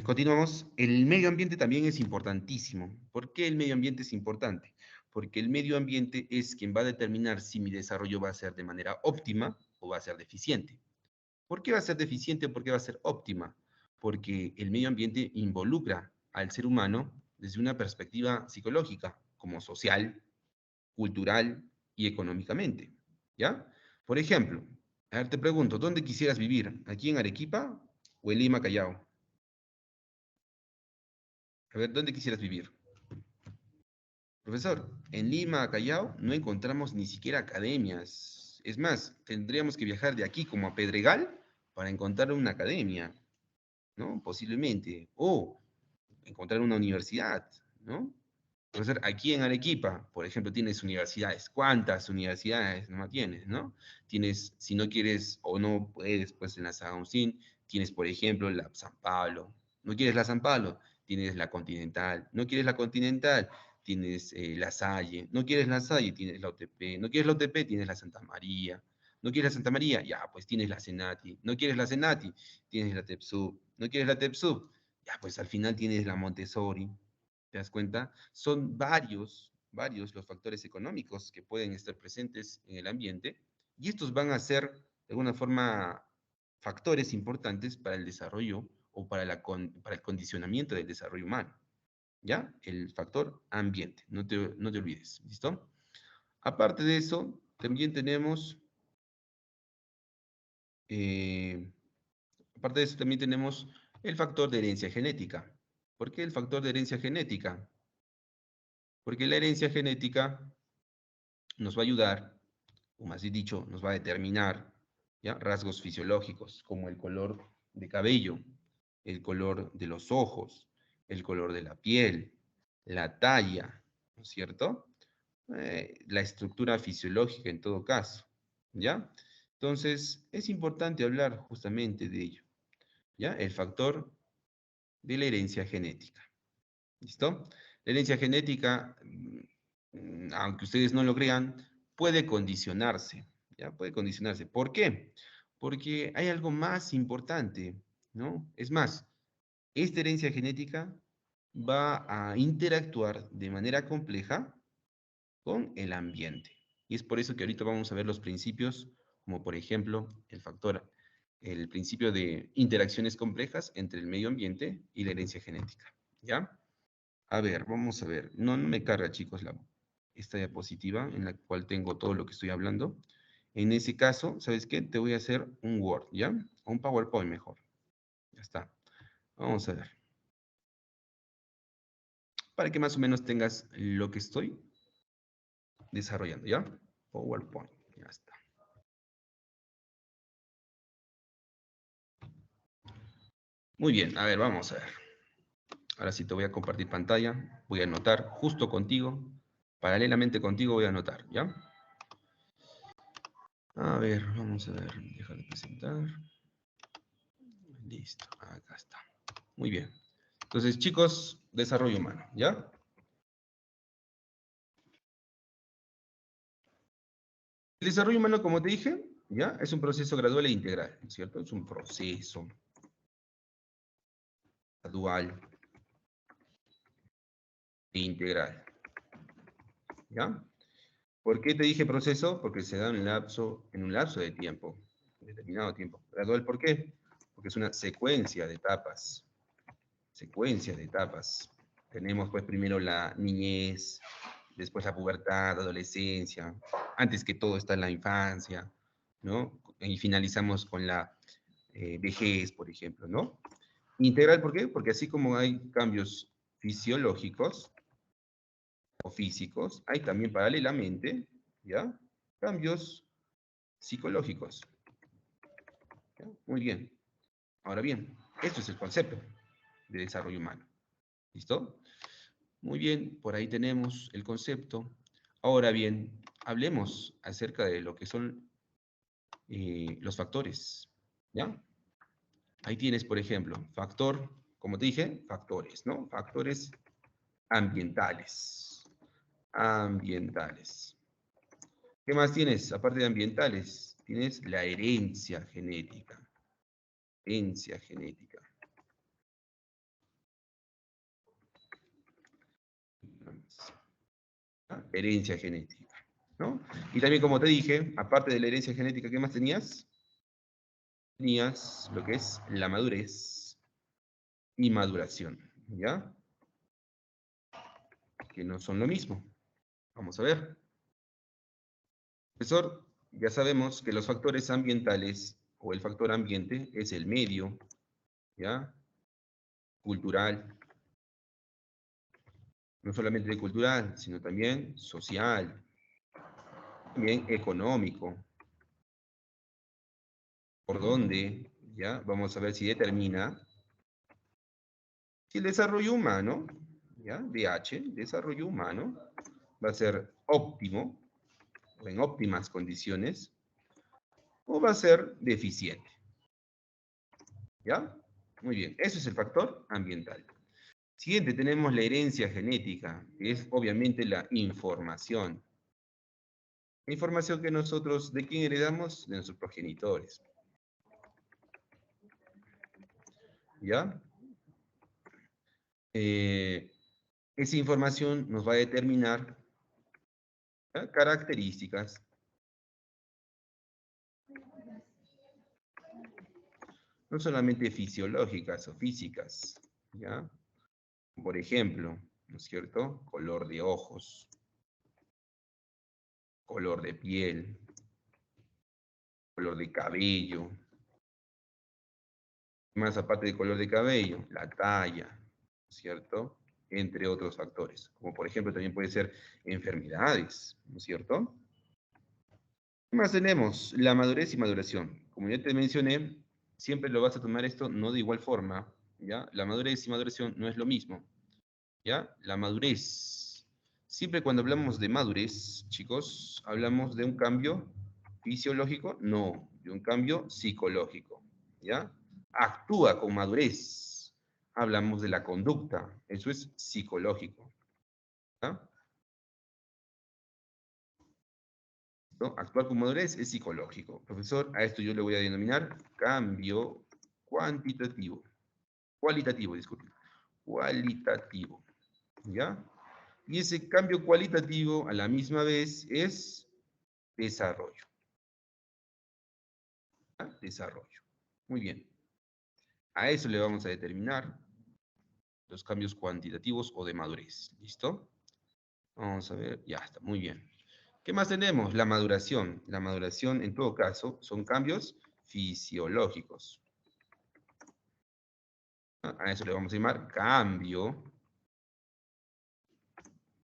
Continuamos. El medio ambiente también es importantísimo. ¿Por qué el medio ambiente es importante? Porque el medio ambiente es quien va a determinar si mi desarrollo va a ser de manera óptima o va a ser deficiente. ¿Por qué va a ser deficiente o por qué va a ser óptima? Porque el medio ambiente involucra al ser humano desde una perspectiva psicológica, como social, cultural y económicamente. ¿Ya? Por ejemplo, a ver, te pregunto, ¿dónde quisieras vivir? ¿Aquí en Arequipa o en Lima, Callao? A ver, ¿dónde quisieras vivir? Profesor, en Lima, Callao, no encontramos ni siquiera academias. Es más, tendríamos que viajar de aquí como a Pedregal para encontrar una academia, ¿no? Posiblemente. O encontrar una universidad, ¿no? Profesor, aquí en Arequipa, por ejemplo, tienes universidades. ¿Cuántas universidades no tienes, no? Tienes, si no quieres o no puedes, pues en la San Agustín, tienes, por ejemplo, la San Pablo. ¿No quieres la San Pablo? Tienes la Continental. ¿No quieres la Continental? Tienes la Salle. ¿No quieres la Salle? Tienes la UTP. ¿No quieres la UTP? Tienes la Santa María. ¿No quieres la Santa María? Ya, pues tienes la Senati. ¿No quieres la Senati? Tienes la TEPSUB. ¿No quieres la TEPSUB? Ya, pues al final tienes la Montessori. ¿Te das cuenta? Son varios los factores económicos que pueden estar presentes en el ambiente y estos van a ser, de alguna forma, factores importantes para el desarrollo o para el condicionamiento del desarrollo humano. ¿Ya? El factor ambiente, no te olvides. ¿Listo? Aparte de eso, también tenemos, eh, aparte de eso, también tenemos el factor de herencia genética. ¿Por qué el factor de herencia genética? Porque la herencia genética nos va a ayudar, o más bien dicho, nos va a determinar, ¿ya? Rasgos fisiológicos como el color de cabello, el color de los ojos, el color de la piel, la talla, ¿no es cierto? La estructura fisiológica en todo caso, ¿ya? Entonces, es importante hablar justamente de ello, ¿ya? El factor de la herencia genética, ¿listo? La herencia genética, aunque ustedes no lo crean, puede condicionarse, ¿ya? Puede condicionarse. ¿Por qué? Porque hay algo más importante, ¿no? Es más, esta herencia genética va a interactuar de manera compleja con el ambiente. Y es por eso que ahorita vamos a ver los principios, como por ejemplo el principio de interacciones complejas entre el medio ambiente y la herencia genética, ¿ya? A ver, vamos a ver. No, no me carga, chicos, esta diapositiva en la cual tengo todo lo que estoy hablando. En ese caso, ¿sabes qué? Te voy a hacer un Word, ¿ya? O un PowerPoint mejor. Ya está. Vamos a ver. Para que más o menos tengas lo que estoy desarrollando, ¿ya? PowerPoint. Ya está. Muy bien. A ver, vamos a ver. Ahora sí te voy a compartir pantalla. Voy a anotar justo contigo. Paralelamente contigo voy a anotar, ¿ya? A ver, vamos a ver. Déjame presentar. Listo, acá está. Muy bien. Entonces, chicos, desarrollo humano, ¿ya? El desarrollo humano, como te dije, ¿ya? Es un proceso gradual e integral, ¿no es cierto? Es un proceso gradual e integral, ¿ya? ¿Por qué te dije proceso? Porque se da en un lapso de tiempo, un determinado tiempo. Gradual, ¿por qué? Porque es una secuencia de etapas. Tenemos pues primero la niñez, después la pubertad, adolescencia, antes que todo está la infancia, ¿no? Y finalizamos con la vejez, por ejemplo, ¿no? Integral, ¿por qué? Porque así como hay cambios fisiológicos o físicos, hay también paralelamente, ¿ya? Cambios psicológicos. ¿Ya? Muy bien. Ahora bien, esto es el concepto de desarrollo humano. ¿Listo? Muy bien, por ahí tenemos el concepto. Ahora bien, hablemos acerca de lo que son los factores, ¿ya? Ahí tienes, por ejemplo, factor, como te dije, factores, ¿no? Factores ambientales. Ambientales. ¿Qué más tienes? Aparte de ambientales, tienes la herencia genética. Herencia genética. ¿Ya? Herencia genética, ¿no? Y también, como te dije, aparte de la herencia genética, ¿qué más tenías? Tenías lo que es la madurez y maduración, ¿ya? Que no son lo mismo. Vamos a ver. Profesor, ya sabemos que los factores ambientales o el factor ambiente es el medio, ¿ya? Cultural, no solamente cultural, sino también social, también económico. ¿Por dónde? ¿Ya? Vamos a ver si determina si el desarrollo humano, ¿ya? DH, desarrollo humano, va a ser óptimo, o en óptimas condiciones, o va a ser deficiente. ¿Ya? Muy bien, eso es el factor ambiental. Siguiente, tenemos la herencia genética, que es obviamente la información. La información que nosotros, ¿de quién heredamos? De nuestros progenitores. ¿Ya? Esa información nos va a determinar, ¿ya? Características, no solamente fisiológicas o físicas, ¿ya? Por ejemplo, ¿no es cierto? Color de ojos, color de piel, color de cabello, más aparte del color de cabello, la talla, ¿cierto? Entre otros factores, como por ejemplo también puede ser enfermedades, ¿no es cierto? ¿Qué más tenemos? La madurez y maduración. Como ya te mencioné, siempre lo vas a tomar esto no de igual forma, ¿ya? La madurez y maduración no es lo mismo, ¿ya? La madurez. Siempre cuando hablamos de madurez, chicos, hablamos de un cambio fisiológico, no, de un cambio psicológico, ¿ya? Actúa con madurez. Hablamos de la conducta, eso es psicológico, ¿ya? ¿No? Actuar con madurez es psicológico. Profesor, a esto yo le voy a denominar cambio cuantitativo. Cualitativo, disculpe. Cualitativo, ¿ya? Y ese cambio cualitativo a la misma vez es desarrollo. ¿Ya? Desarrollo. Muy bien. A eso le vamos a determinar los cambios cuantitativos o de madurez. ¿Listo? Vamos a ver. Ya está. Muy bien. ¿Qué más tenemos? La maduración. La maduración, en todo caso, son cambios fisiológicos. A eso le vamos a llamar cambio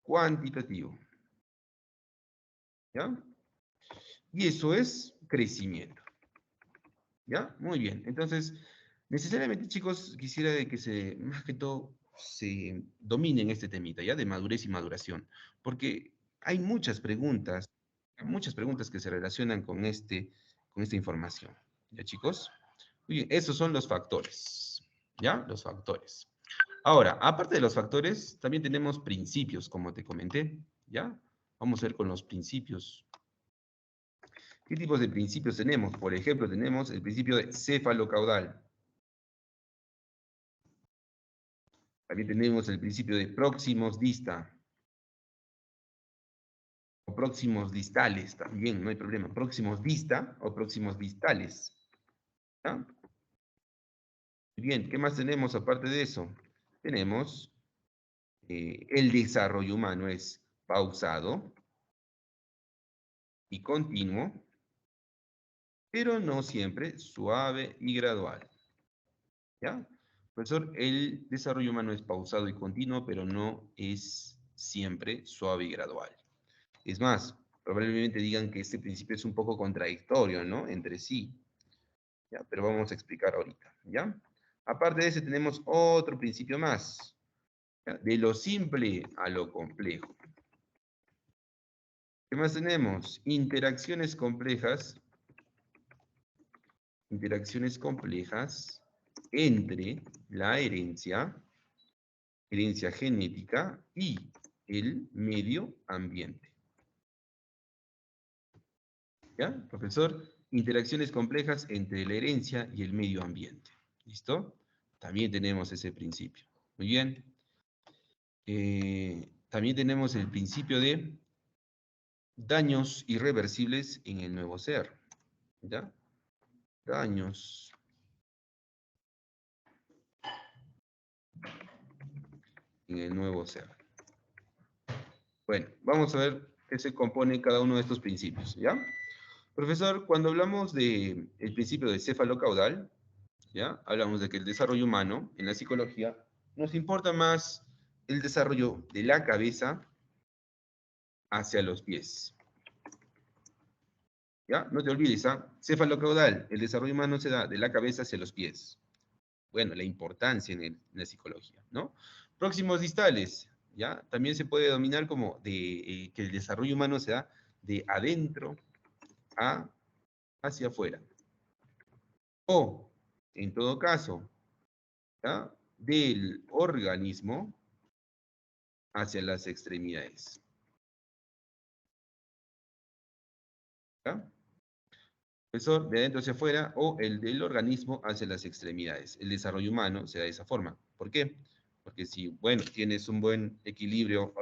cuantitativo. ¿Ya? Y eso es crecimiento. ¿Ya? Muy bien. Entonces, necesariamente, chicos, quisiera de que más que todo, se dominen este temita, ¿ya? De madurez y maduración. Porque hay muchas preguntas que se relacionan con esta información. ¿Ya, chicos? Muy bien, esos son los factores. ¿Ya? Los factores. Ahora, aparte de los factores, también tenemos principios, como te comenté, ¿ya? Vamos a ver con los principios. ¿Qué tipos de principios tenemos? Por ejemplo, tenemos el principio de cefalocaudal. También tenemos el principio de próximos dista. O próximos distales, también, no hay problema. Próximos dista o próximos distales. ¿Ya? Bien, ¿qué más tenemos aparte de eso? Tenemos el desarrollo humano es pausado y continuo, pero no siempre suave y gradual. ¿Ya? Profesor, el desarrollo humano es pausado y continuo, pero no es siempre suave y gradual. Es más, probablemente digan que este principio es un poco contradictorio, ¿no? Entre sí. ¿Ya? Pero vamos a explicar ahorita, ¿ya? Aparte de ese, tenemos otro principio más. ¿Ya? De lo simple a lo complejo. ¿Qué más tenemos? Interacciones complejas entre la herencia genética y el medio ambiente. ¿Ya, profesor? Interacciones complejas entre la herencia y el medio ambiente. ¿Listo? También tenemos ese principio. Muy bien. También tenemos el principio de daños irreversibles en el nuevo ser. ¿Ya? Daños en el nuevo ser. Bueno, vamos a ver qué se compone cada uno de estos principios, ¿ya? Profesor, cuando hablamos del principio de cefalocaudal, ¿ya? Hablamos de que el desarrollo humano en la psicología nos importa más el desarrollo de la cabeza hacia los pies. ¿Ya? No te olvides, ¿ah? Cefalocaudal, el desarrollo humano se da de la cabeza hacia los pies. Bueno, la importancia en la psicología, ¿no? Próximos distales, ¿ya? También se puede denominar como que el desarrollo humano se da de adentro hacia afuera. O, en todo caso, ¿ya? Del organismo hacia las extremidades. ¿Ya? Profesor, de adentro hacia afuera o el del organismo hacia las extremidades. El desarrollo humano se da de esa forma. ¿Por qué? Porque si, bueno, tienes un buen equilibrio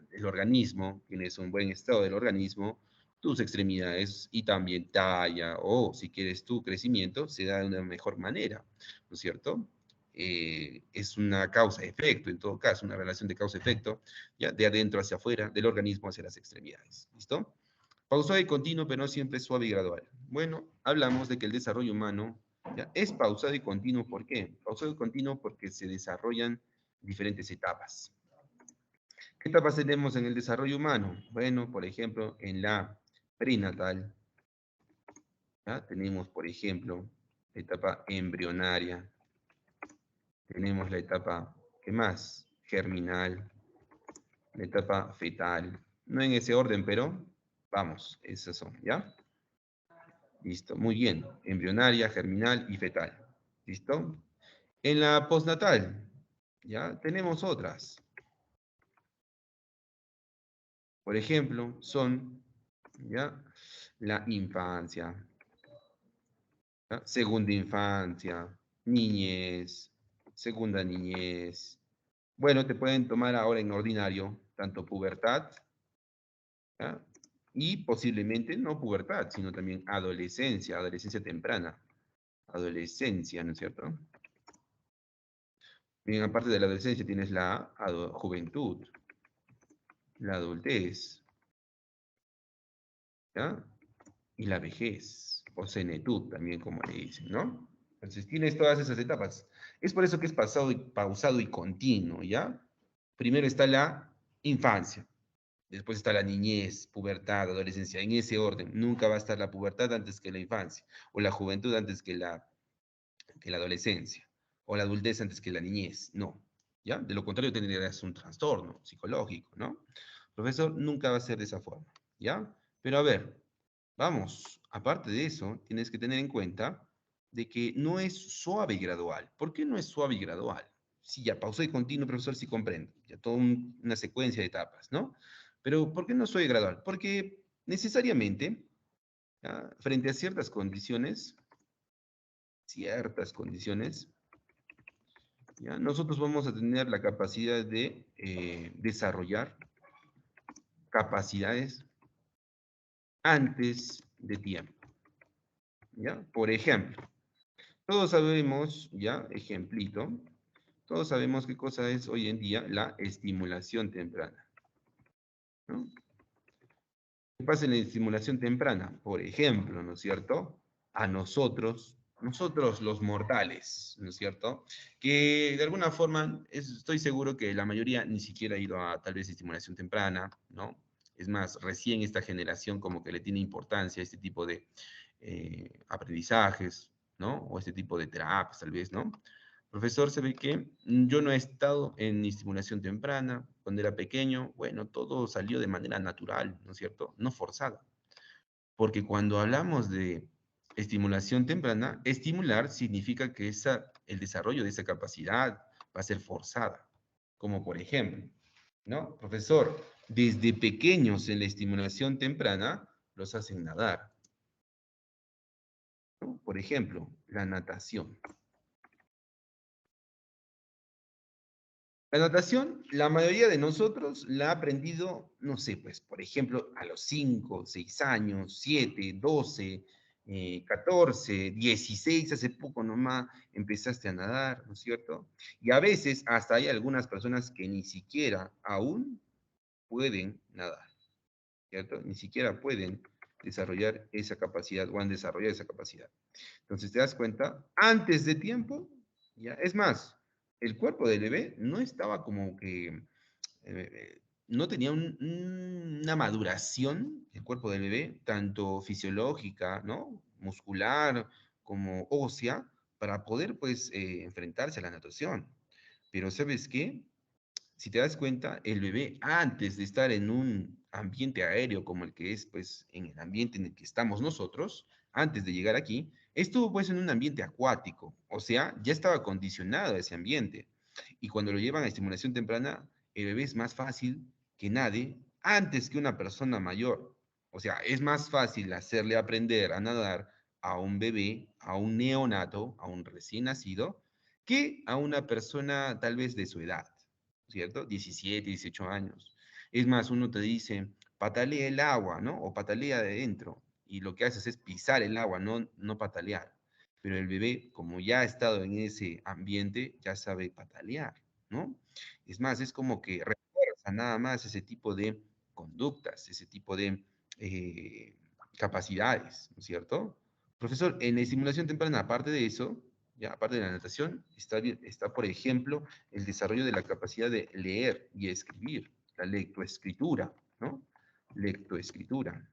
del organismo, tienes un buen estado del organismo, tus extremidades y también talla o, si quieres, tu crecimiento se da de una mejor manera, ¿no es cierto? Es una causa-efecto, en todo caso, una relación de causa-efecto, ya de adentro hacia afuera, del organismo hacia las extremidades. ¿Listo? Pausado y continuo, pero no siempre suave y gradual. Bueno, hablamos de que el desarrollo humano ¿ya? Es pausado y continuo. ¿Por qué? Pausado y continuo porque se desarrollan diferentes etapas. ¿Qué etapas tenemos en el desarrollo humano? Bueno, por ejemplo, en la prenatal, ¿ya? Tenemos, por ejemplo, la etapa embrionaria, tenemos la etapa, ¿qué más? Germinal, la etapa fetal. No en ese orden, pero vamos, esas son, ¿ya? Listo, muy bien. Embrionaria, germinal y fetal. ¿Listo? En la postnatal, ya tenemos otras. Por ejemplo, son ya la infancia, ¿ya? Segunda infancia, niñez, segunda niñez. Bueno, te pueden tomar ahora en ordinario tanto pubertad, ¿ya? Y posiblemente no pubertad, sino también adolescencia, adolescencia temprana. Adolescencia, ¿no es cierto? Bien, aparte de la adolescencia tienes la juventud, la adultez, ¿ya? Y la vejez, o senetud también como le dicen, ¿no? Entonces tienes todas esas etapas. Es por eso que es pausado y continuo, ¿ya? Primero está la infancia, después está la niñez, pubertad, adolescencia, en ese orden. Nunca va a estar la pubertad antes que la infancia, o la juventud antes que la adolescencia, o la adultez antes que la niñez, no. ¿Ya? De lo contrario tendrías un trastorno psicológico, ¿no? Profesor, nunca va a ser de esa forma, ¿ya? Pero a ver, vamos, aparte de eso, tienes que tener en cuenta de que no es suave y gradual. ¿Por qué no es suave y gradual? Sí, ya pausó y continuo, profesor, sí comprendo. Ya toda una secuencia de etapas, ¿no? Pero ¿por qué no suave y gradual? Porque necesariamente, ¿ya? Frente a ciertas condiciones, ¿ya? Nosotros vamos a tener la capacidad de desarrollar capacidades antes de tiempo, ¿ya? Por ejemplo, todos sabemos, ya, ejemplito, todos sabemos qué cosa es hoy en día la estimulación temprana, ¿no? ¿Qué pasa en la estimulación temprana? Por ejemplo, ¿no es cierto? A nosotros los mortales, ¿no es cierto? Que de alguna forma estoy seguro que la mayoría ni siquiera ha ido a tal vez estimulación temprana, ¿no? Es más, recién esta generación como que le tiene importancia a este tipo de aprendizajes, ¿no? O este tipo de terapias, tal vez, ¿no? Profesor, se ve que yo no he estado en estimulación temprana. Cuando era pequeño, bueno, todo salió de manera natural, ¿no es cierto? No forzada. Porque cuando hablamos de estimulación temprana, estimular significa que el desarrollo de esa capacidad va a ser forzada. Como por ejemplo, ¿no? Profesor, desde pequeños en la estimulación temprana los hacen nadar, ¿no? Por ejemplo, la natación. La natación, la mayoría de nosotros la ha aprendido, no sé, pues, por ejemplo, a los 5, 6 años, 7, 12, 14, 16, hace poco nomás empezaste a nadar, ¿no es cierto? Y a veces hasta hay algunas personas que ni siquiera aún pueden nadar, ¿cierto? Ni siquiera pueden desarrollar esa capacidad o han desarrollado esa capacidad. Entonces, te das cuenta, antes de tiempo, ya, es más, el cuerpo del bebé no estaba como que, no tenía una maduración, el cuerpo del bebé, tanto fisiológica, ¿no? Muscular, como ósea, para poder, pues, enfrentarse a la natación. Pero, ¿sabes qué? Si te das cuenta, el bebé antes de estar en un ambiente aéreo como el que es, pues, en el ambiente en el que estamos nosotros, antes de llegar aquí, estuvo pues en un ambiente acuático, o sea, ya estaba condicionado a ese ambiente. Y cuando lo llevan a estimulación temprana, el bebé es más fácil que nade antes que una persona mayor. O sea, es más fácil hacerle aprender a nadar a un bebé, a un neonato, a un recién nacido, que a una persona tal vez de su edad. ¿Cierto? 17, 18 años. Es más, uno te dice, patalea el agua, ¿no? O patalea de dentro. Y lo que haces es pisar el agua, no patalear. Pero el bebé, como ya ha estado en ese ambiente, ya sabe patalear, ¿no? Es más, es como que refuerza nada más ese tipo de conductas, ese tipo de capacidades, ¿no es cierto? Profesor, en la estimulación temprana, aparte de eso, ya, aparte de la natación, está, por ejemplo, el desarrollo de la capacidad de leer y escribir, la lectoescritura, ¿no? Lectoescritura.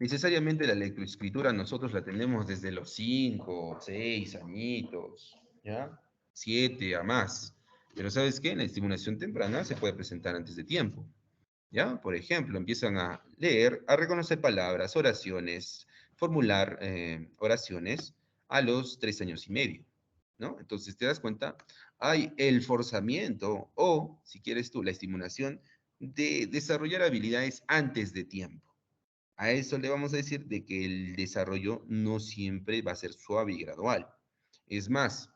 Necesariamente la lectoescritura nosotros la tenemos desde los 5, 6 añitos, ¿ya? 7 a más. Pero ¿sabes qué? En la estimulación temprana se puede presentar antes de tiempo, ¿ya? Por ejemplo, empiezan a leer, a reconocer palabras, oraciones, formular oraciones a los 3 años y medio, ¿no? Entonces, te das cuenta, hay el forzamiento o, si quieres tú, la estimulación de desarrollar habilidades antes de tiempo. A eso le vamos a decir de que el desarrollo no siempre va a ser suave y gradual. Es más,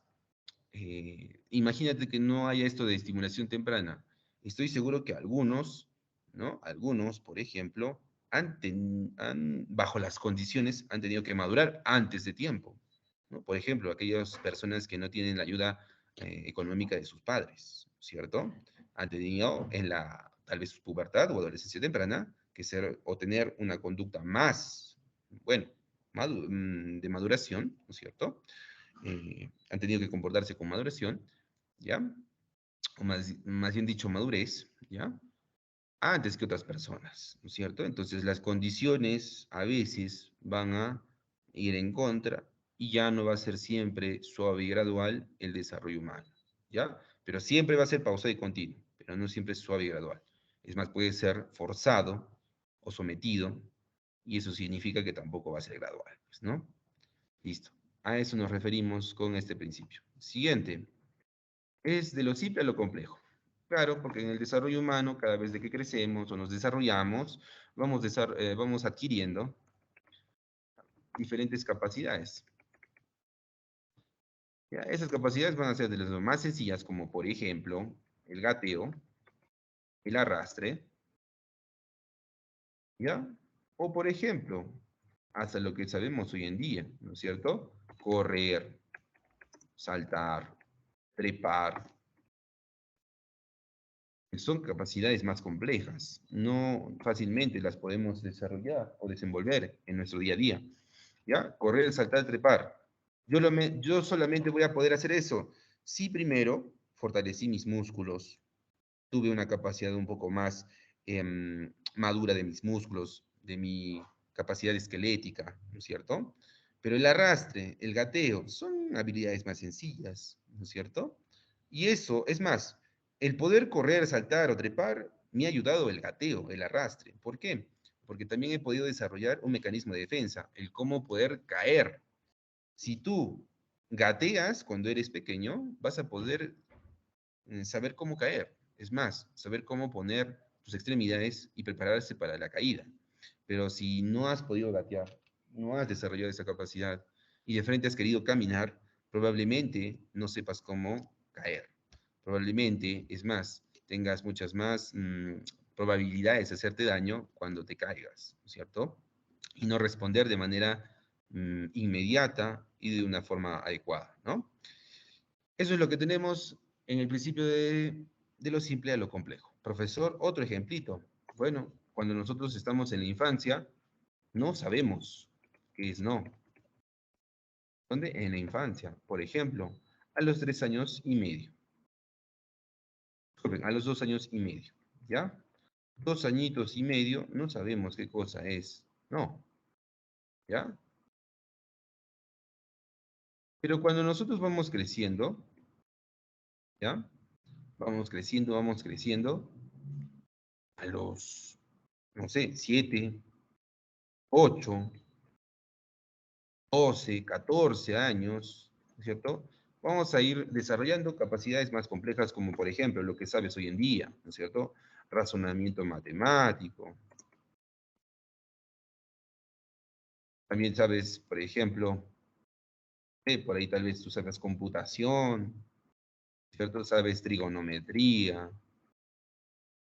imagínate que no haya esto de estimulación temprana. Estoy seguro que algunos, ¿no? Algunos, por ejemplo, bajo las condiciones, han tenido que madurar antes de tiempo, ¿no? Por ejemplo, aquellas personas que no tienen la ayuda económica de sus padres, ¿cierto? Han tenido en la, tal vez, pubertad o adolescencia temprana, que ser o tener una conducta más, bueno, de maduración, ¿no es cierto? Han tenido que comportarse con maduración, ¿ya? O más bien dicho, madurez, ¿ya? Antes que otras personas, ¿no es cierto? Entonces las condiciones a veces van a ir en contra y ya no va a ser siempre suave y gradual el desarrollo humano, ¿ya? Pero siempre va a ser pausado y continuo, pero no siempre es suave y gradual. Es más, puede ser forzado o sometido y eso significa que tampoco va a ser gradual, pues, ¿no? Listo. A eso nos referimos con este principio. Siguiente. Es de lo simple a lo complejo. Claro, porque en el desarrollo humano, cada vez de que crecemos o nos desarrollamos, vamos adquiriendo diferentes capacidades. ¿Ya? Esas capacidades van a ser de las más sencillas, como por ejemplo, el gateo, el arrastre, ¿ya? O por ejemplo, hasta lo que sabemos hoy en día, ¿no es cierto? Correr, saltar, trepar, son capacidades más complejas, no fácilmente las podemos desarrollar o desenvolver en nuestro día a día. ¿Ya? Correr, saltar, trepar. Yo solamente voy a poder hacer eso si primero fortalecí mis músculos, tuve una capacidad un poco más madura de mis músculos, de mi capacidad esquelética, ¿no es cierto? Pero el arrastre, el gateo, son habilidades más sencillas, ¿no es cierto? Y eso, es más, el poder correr, saltar o trepar, me ha ayudado el gateo, el arrastre. ¿Por qué? Porque también he podido desarrollar un mecanismo de defensa, el cómo poder caer. Si tú gateas cuando eres pequeño, vas a poder saber cómo caer. Es más, saber cómo poner tus extremidades y prepararse para la caída. Pero si no has podido gatear, no has desarrollado esa capacidad y de frente has querido caminar, probablemente no sepas cómo caer. Probablemente, es más, tengas muchas más probabilidades de hacerte daño cuando te caigas, ¿no es cierto? Y no responder de manera inmediata y de una forma adecuada, ¿no? Eso es lo que tenemos en el principio de lo simple a lo complejo. Profesor, otro ejemplito. Bueno, cuando nosotros estamos en la infancia, no sabemos qué es no. ¿Dónde? En la infancia. Por ejemplo, a los 3 años y medio. A los 2 años y medio. ¿Ya? 2 añitos y medio, no sabemos qué cosa es. No. ¿Ya? Pero cuando nosotros vamos creciendo, ¿ya? Vamos creciendo, a los, no sé, 7, 8, 12, 14 años, ¿no es cierto? Vamos a ir desarrollando capacidades más complejas como, por ejemplo, lo que sabes hoy en día, ¿no es cierto? Razonamiento matemático. También sabes, por ejemplo, por ahí tal vez tú sabes computación, ¿cierto? Sabes trigonometría,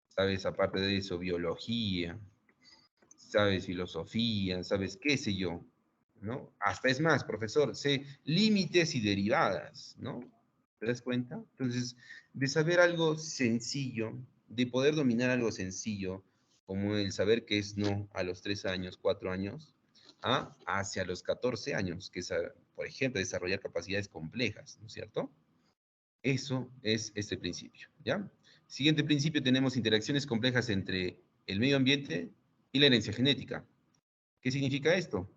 sabes aparte de eso biología, sabes filosofía, sabes qué sé yo, ¿no? Hasta es más, profesor, sé límites y derivadas, ¿no? ¿Te das cuenta? Entonces, de saber algo sencillo, de poder dominar algo sencillo, como el saber qué es no a los 3 años, 4 años, hacia los 14 años, que es, por ejemplo, desarrollar capacidades complejas, ¿no es cierto? Eso es este principio, ¿ya? Siguiente principio, tenemos interacciones complejas entre el medio ambiente y la herencia genética. ¿Qué significa esto?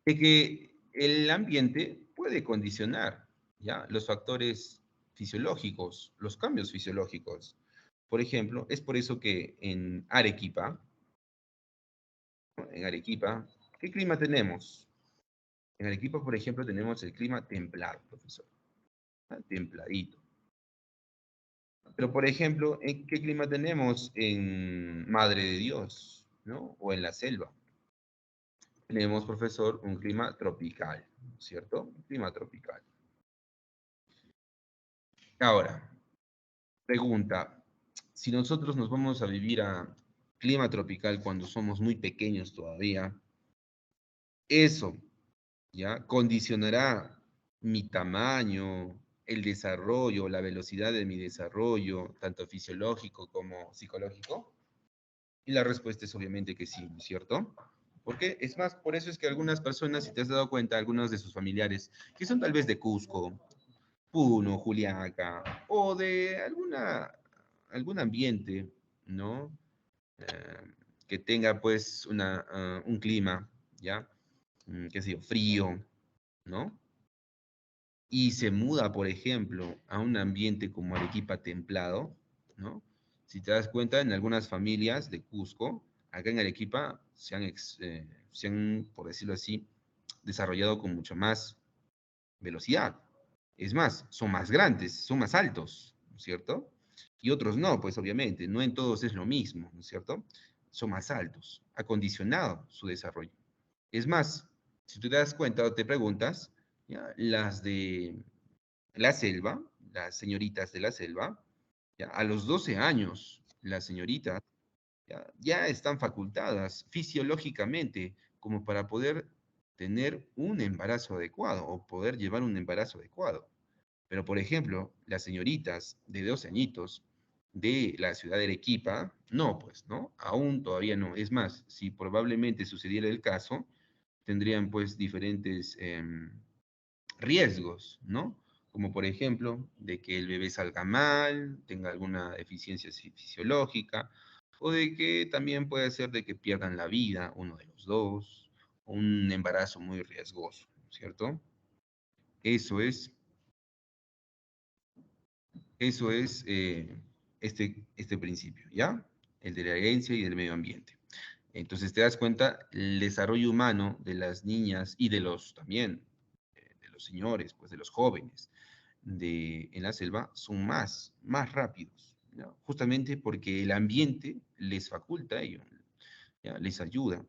De que el ambiente puede condicionar, ¿ya? Los factores fisiológicos, los cambios fisiológicos. Por ejemplo, es por eso que en Arequipa, ¿no? En Arequipa, ¿qué clima tenemos? En Arequipa, por ejemplo, tenemos el clima templado, profesor, ¿ah? Templadito. Pero, por ejemplo, ¿en qué clima tenemos en Madre de Dios, ¿no? O en la selva? Tenemos, profesor, un clima tropical, ¿cierto? Un clima tropical. Ahora, pregunta, si nosotros nos vamos a vivir a clima tropical cuando somos muy pequeños todavía, eso, ¿ya? Condicionará mi tamaño, el desarrollo, la velocidad de mi desarrollo, tanto fisiológico como psicológico. Y la respuesta es obviamente que sí, ¿no es cierto? Porque es más, por eso es que algunas personas, si te has dado cuenta, algunos de sus familiares, que son tal vez de Cusco, Puno, Juliaca, o de algún ambiente, ¿no? Que tenga pues un clima, ¿ya? Qué sé yo, frío, ¿no? Y se muda, por ejemplo, a un ambiente como Arequipa templado, ¿no? Si te das cuenta, en algunas familias de Cusco, acá en Arequipa, por decirlo así, desarrollado con mucha más velocidad. Es más, son más grandes, son más altos, ¿no es cierto? Y otros no, pues obviamente, no en todos es lo mismo, ¿no es cierto? Son más altos, ha condicionado su desarrollo. Es más, si tú te das cuenta o te preguntas, ¿ya? Las de la selva, las señoritas de la selva, ¿ya? A los 12 años, las señoritas ya están facultadas fisiológicamente como para poder tener un embarazo adecuado o poder llevar un embarazo adecuado. Pero, por ejemplo, las señoritas de 12 añitos de la ciudad de Arequipa, no, pues, ¿no? Aún todavía no. Es más, si probablemente sucediera el caso, tendrían pues diferentes riesgos, ¿no? Como por ejemplo, de que el bebé salga mal, tenga alguna deficiencia fisiológica, o de que también puede ser de que pierdan la vida, uno de los dos, o un embarazo muy riesgoso, ¿cierto? Eso es, eso es este principio, ¿ya? El de la herencia y del medio ambiente. Entonces te das cuenta, el desarrollo humano de las niñas y de los también, de los señores, pues de los jóvenes en la selva son más rápidos, ¿no? Justamente porque el ambiente les faculta a ello, ¿ya? Les ayuda.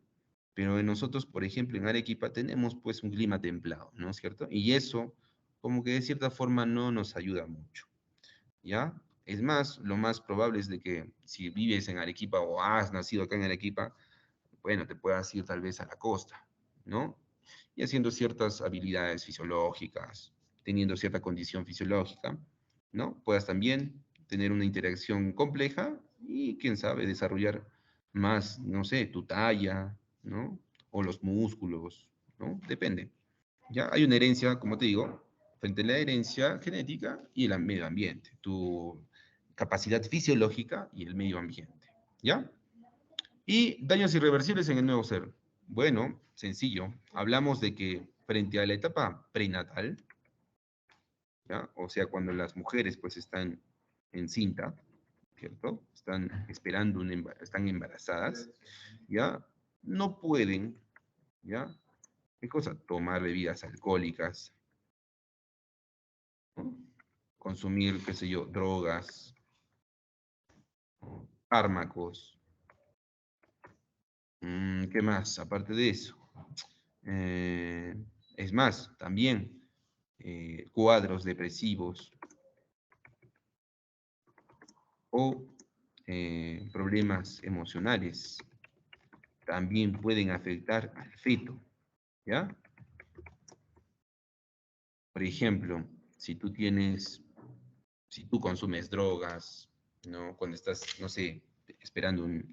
Pero en nosotros, por ejemplo, en Arequipa tenemos pues un clima templado, ¿no es cierto? Y eso como que de cierta forma no nos ayuda mucho. ¿ya? Es más, lo más probable es de que si vives en Arequipa o has nacido acá en Arequipa, bueno, te puedas ir tal vez a la costa, ¿no? Y haciendo ciertas habilidades fisiológicas, teniendo cierta condición fisiológica, ¿no? Puedas también tener una interacción compleja y, quién sabe, desarrollar más, no sé, tu talla, ¿no? O los músculos, ¿no? Depende. Ya hay una herencia, como te digo, frente a la herencia genética y el medio ambiente, tu capacidad fisiológica y el medio ambiente, ¿ya? Y daños irreversibles en el nuevo ser. Bueno, sencillo. Hablamos de que frente a la etapa prenatal, ¿ya? O sea, cuando las mujeres pues están en cinta, ¿cierto? Están esperando, están embarazadas, ¿ya? No pueden, ¿ya? ¿Qué cosa? Tomar bebidas alcohólicas, ¿no? Consumir, qué sé yo, drogas, fármacos. ¿Qué más? Aparte de eso. Eh, es más, también cuadros depresivos o problemas emocionales también pueden afectar al feto, ¿ya? Por ejemplo, si tú tienes, si tú consumes drogas, ¿no? Cuando estás, no sé, esperando un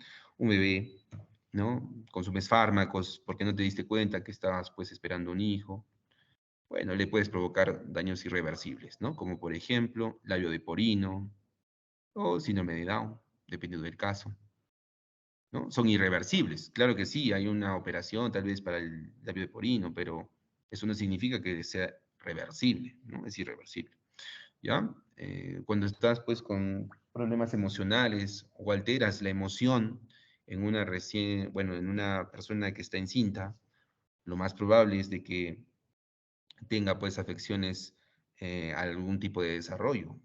bebé, ¿no? Consumes fármacos porque no te diste cuenta que estabas, pues, esperando un hijo. Bueno, le puedes provocar daños irreversibles, ¿no? Como por ejemplo, labio de porino o síndrome de Down, dependiendo del caso, ¿no? Son irreversibles. Claro que sí, hay una operación tal vez para el labio de porino, pero eso no significa que sea reversible, ¿no? Es irreversible, ¿ya? Cuando estás pues con problemas emocionales o alteras la emoción en una recién, bueno, en una persona que está encinta, lo más probable es de que tenga pues afecciones a algún tipo de desarrollo,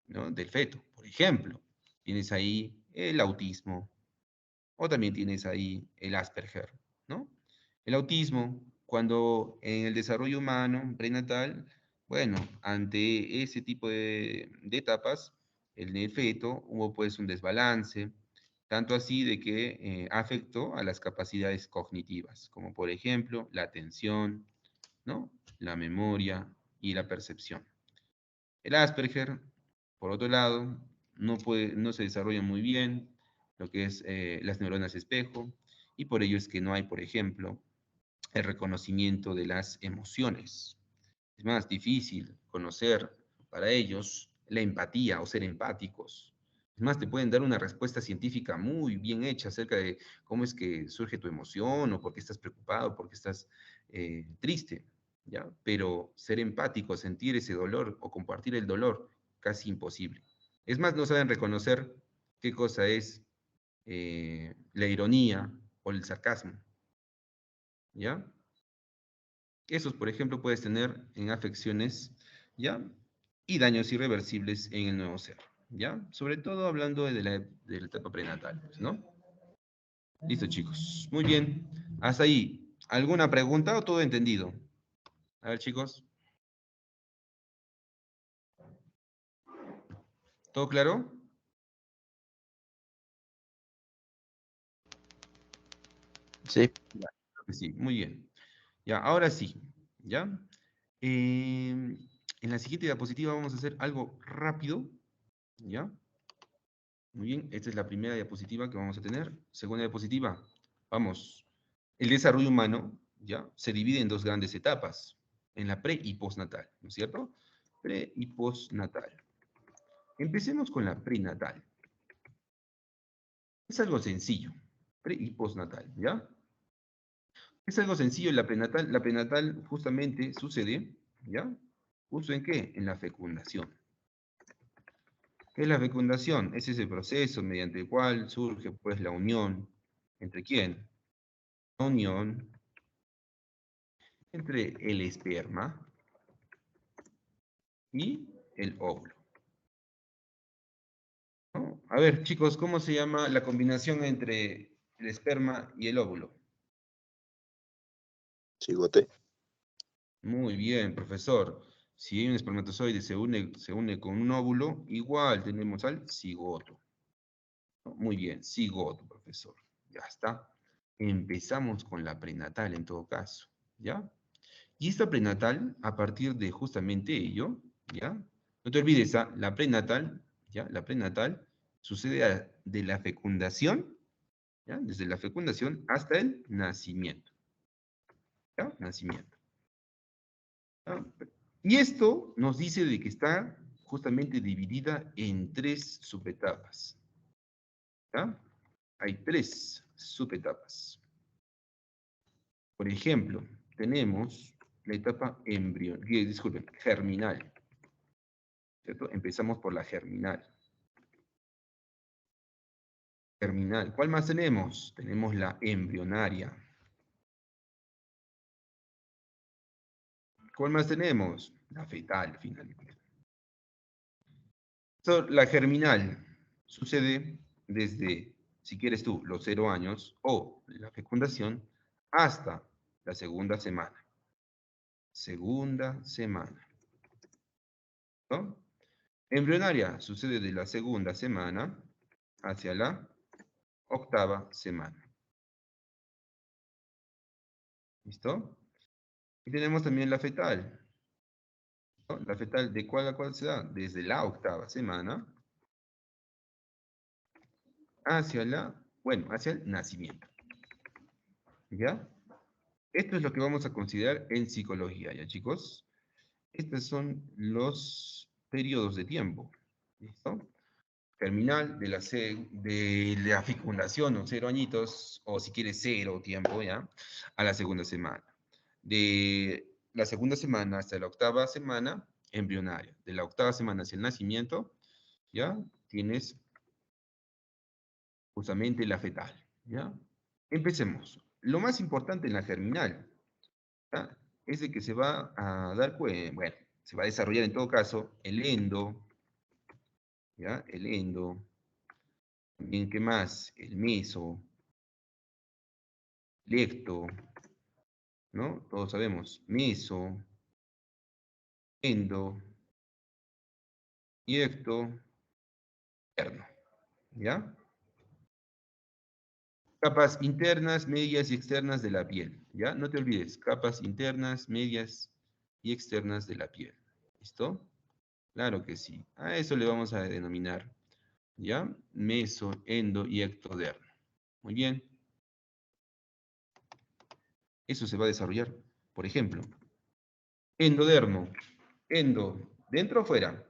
¿no? Del feto. Por ejemplo, tienes ahí el autismo o también tienes ahí el Asperger, ¿no? El autismo, cuando en el desarrollo humano prenatal, bueno, ante ese tipo de etapas, en el feto hubo pues un desbalance, tanto así de que afectó a las capacidades cognitivas, como por ejemplo la atención, ¿no? La memoria y la percepción. El Asperger, por otro lado, no se desarrolla muy bien lo que es las neuronas espejo, y por ello es que no hay, por ejemplo, el reconocimiento de las emociones. Es más difícil conocer para ellos la empatía o ser empáticos. Es más, te pueden dar una respuesta científica muy bien hecha acerca de cómo es que surge tu emoción o por qué estás preocupado, por qué estás triste, ¿ya? Pero ser empático, sentir ese dolor o compartir el dolor, casi imposible. Es más, no saben reconocer qué cosa es la ironía o el sarcasmo, ¿ya? Esos, por ejemplo, puedes tener en afecciones, ¿ya? Y daños irreversibles en el nuevo ser, ¿ya? Sobre todo hablando de la etapa prenatal, pues, ¿no? Listo, chicos. Muy bien. Hasta ahí. ¿Alguna pregunta o todo entendido? A ver, chicos. ¿Todo claro? Sí, Ya, creo que sí, muy bien. Ya, ahora sí, ¿ya? En la siguiente diapositiva vamos a hacer algo rápido, ¿ya? Muy bien, esta es la primera diapositiva que vamos a tener. Segunda diapositiva, vamos. El desarrollo humano, ¿ya? Se divide en dos grandes etapas, en la pre y postnatal, ¿no es cierto? Pre y postnatal. Empecemos con la prenatal. Es algo sencillo, pre y postnatal, ¿ya? Es algo sencillo, la prenatal justamente sucede, ¿ya? ¿Justo en qué? En la fecundación. ¿Qué es la fecundación? Es ese proceso mediante el cual surge, pues, la unión. ¿Entre quién? La unión entre el esperma y el óvulo, ¿no? A ver, chicos, ¿cómo se llama la combinación entre el esperma y el óvulo? cigote. Muy bien, profesor. Si hay un espermatozoide se une con un óvulo, igual tenemos al cigoto. Muy bien, cigoto, profesor. Ya está. Empezamos con la prenatal en todo caso, ¿ya? Y esta prenatal, a partir de justamente ello, ¿ya? No te olvides, ¿ah? La prenatal, ¿ya? La prenatal sucede de la fecundación, ¿ya? Desde la fecundación hasta el nacimiento, ¿ya? Nacimiento. ¿Ya? Y esto nos dice de que está justamente dividida en 3 subetapas, ¿ya? Hay 3 subetapas. Por ejemplo, tenemos la etapa germinal, ¿cierto? Empezamos por la germinal. Germinal. ¿Cuál más tenemos? Tenemos la embrionaria. ¿Cuál más tenemos? La fetal, finalmente. La germinal sucede desde, si quieres tú, los 0 años o la fecundación hasta la segunda semana. Segunda semana. ¿No? Embrionaria sucede de la segunda semana hacia la octava semana. ¿Listo? Y tenemos también la fetal, ¿no? La fetal, ¿de cuál a cuál se da? Desde la octava semana hacia hacia el nacimiento. ¿Ya? Esto es lo que vamos a considerar en psicología, ¿ya, chicos? Estos son los periodos de tiempo. ¿Listo? Terminal de la fecundación, o 0 añitos, o si quieres 0 tiempo, ¿ya? A la segunda semana. De la segunda semana hasta la octava semana, embrionaria. De la octava semana hacia el nacimiento, ¿ya? Tienes justamente la fetal, ¿ya? Empecemos. Lo más importante en la germinal, ¿ya? Es de que se va a dar, bueno, se va a desarrollar en todo caso el endo, ¿ya? El endo. También, ¿qué más? El meso, lecto, ¿no? Todos sabemos, meso, endo, y ecto, terno, ¿ya? Capas internas, medias y externas de la piel, ¿ya? No te olvides, capas internas, medias y externas de la piel, ¿listo? Claro que sí. A eso le vamos a denominar, ¿ya? Meso, endo y ectodermo. Muy bien. Eso se va a desarrollar. Por ejemplo, endodermo. Endo, ¿dentro o fuera?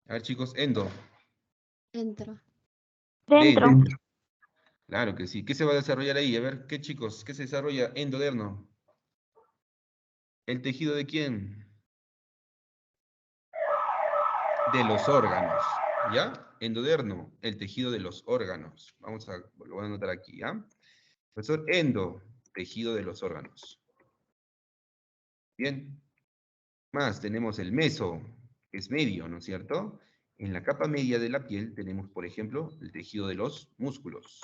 A ver, chicos, endo. Dentro. Dentro. Claro que sí. ¿Qué se va a desarrollar ahí? A ver, ¿qué chicos? ¿Qué se desarrolla? Endoderno. ¿El tejido de quién? De los órganos. ¿Ya? Endoderno, el tejido de los órganos. Lo voy a anotar aquí, ¿ya? Profesor, endo, tejido de los órganos. Bien. Más, tenemos el meso, que es medio, ¿no es cierto? En la capa media de la piel tenemos, por ejemplo, el tejido de los músculos.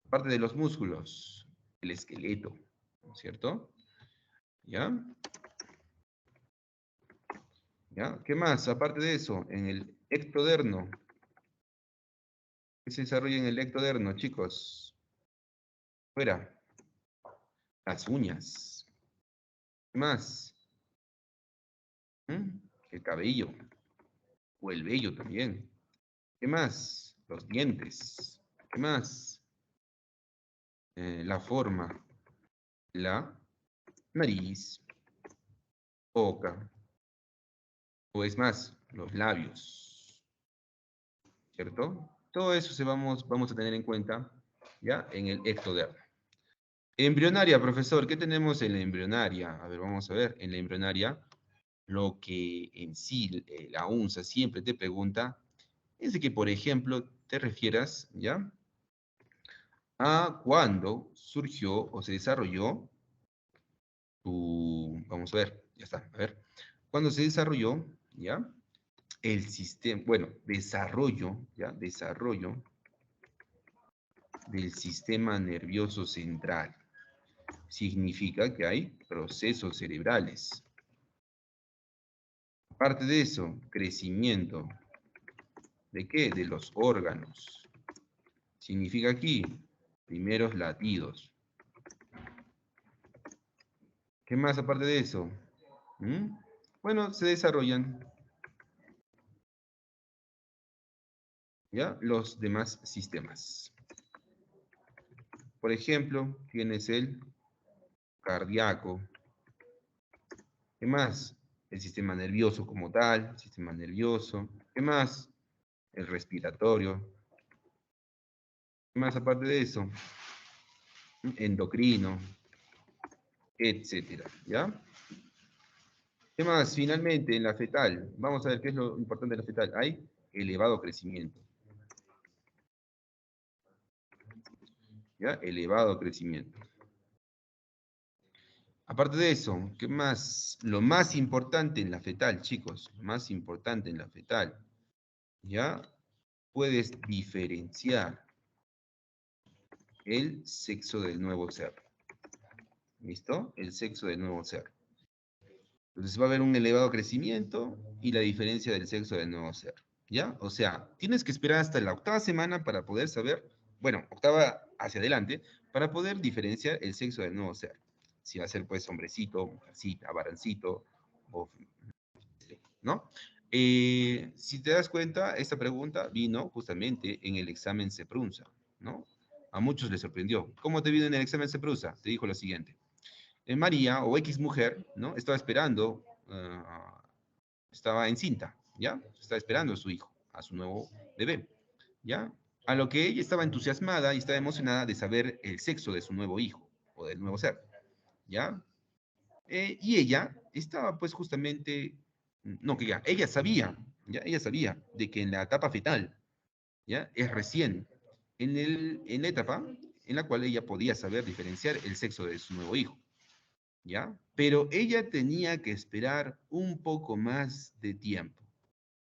Aparte de los músculos, el esqueleto, ¿no es cierto? ¿Ya? ¿Ya? ¿Qué más? Aparte de eso, en el ectoderno. ¿Qué se desarrolla en el ectoderno, chicos? Fuera. Las uñas. ¿Qué más? ¿Mm? El cabello. O el vello también. ¿Qué más? Los dientes. ¿Qué más? La forma. La nariz. Boca. O es más, los labios. ¿Cierto? Todo eso vamos a tener en cuenta, ¿ya? En el ectodermo. Embrionaria, profesor, ¿qué tenemos en la embrionaria? A ver, vamos a ver. En la embrionaria, lo que en sí la UNSA siempre te pregunta es de que, por ejemplo, te refieras, ¿ya? A cuándo surgió o se desarrolló tu... Vamos a ver, ya está, a ver. Cuando se desarrolló, ¿ya? El sistema, bueno, desarrollo, ¿ya? Desarrollo del sistema nervioso central. significa que hay procesos cerebrales. Aparte de eso, crecimiento. ¿De qué? De los órganos. Significa aquí, primeros latidos. ¿Qué más aparte de eso? ¿Mm? Bueno, se desarrollan ¿ya? Los demás sistemas. Por ejemplo, tienes el cardíaco. ¿Qué más? El sistema nervioso como tal, sistema nervioso. ¿Qué más? El respiratorio. ¿Qué más aparte de eso? Endocrino, etcétera, ¿ya? ¿Qué más? Finalmente, en la fetal. Vamos a ver qué es lo importante de la fetal. Hay elevado crecimiento. ¿Ya? Elevado crecimiento. Aparte de eso, ¿qué más? Lo más importante en la fetal, chicos, lo más importante en la fetal, ¿ya? Puedes diferenciar el sexo del nuevo ser. ¿Listo? El sexo del nuevo ser. Entonces va a haber un elevado crecimiento y la diferencia del sexo del nuevo ser. ¿Ya? O sea, tienes que esperar hasta la 8ª semana para poder saber, bueno, 8ª hacia adelante, para poder diferenciar el sexo del nuevo ser. Si va a ser, pues, hombrecito, mujercita, varoncito, o, ¿no? Si te das cuenta, esta pregunta vino justamente en el examen CEPRUNSA, ¿no? A muchos les sorprendió. ¿Cómo te vino en el examen CEPRUNSA? Te dijo lo siguiente. María, o X mujer, ¿no? Estaba esperando, estaba encinta, ¿ya? Estaba esperando a su hijo, a su nuevo bebé, ¿ya? A lo que ella estaba entusiasmada y estaba emocionada de saber el sexo de su nuevo hijo, o del nuevo ser, ¿ya? Y ella estaba, pues, justamente, no, que ya, ella sabía, ¿ya? Ella sabía de que en la etapa fetal, ¿ya? Es recién, en la etapa en la cual ella podía saber diferenciar el sexo de su nuevo hijo. ¿Ya? Pero ella tenía que esperar un poco más de tiempo,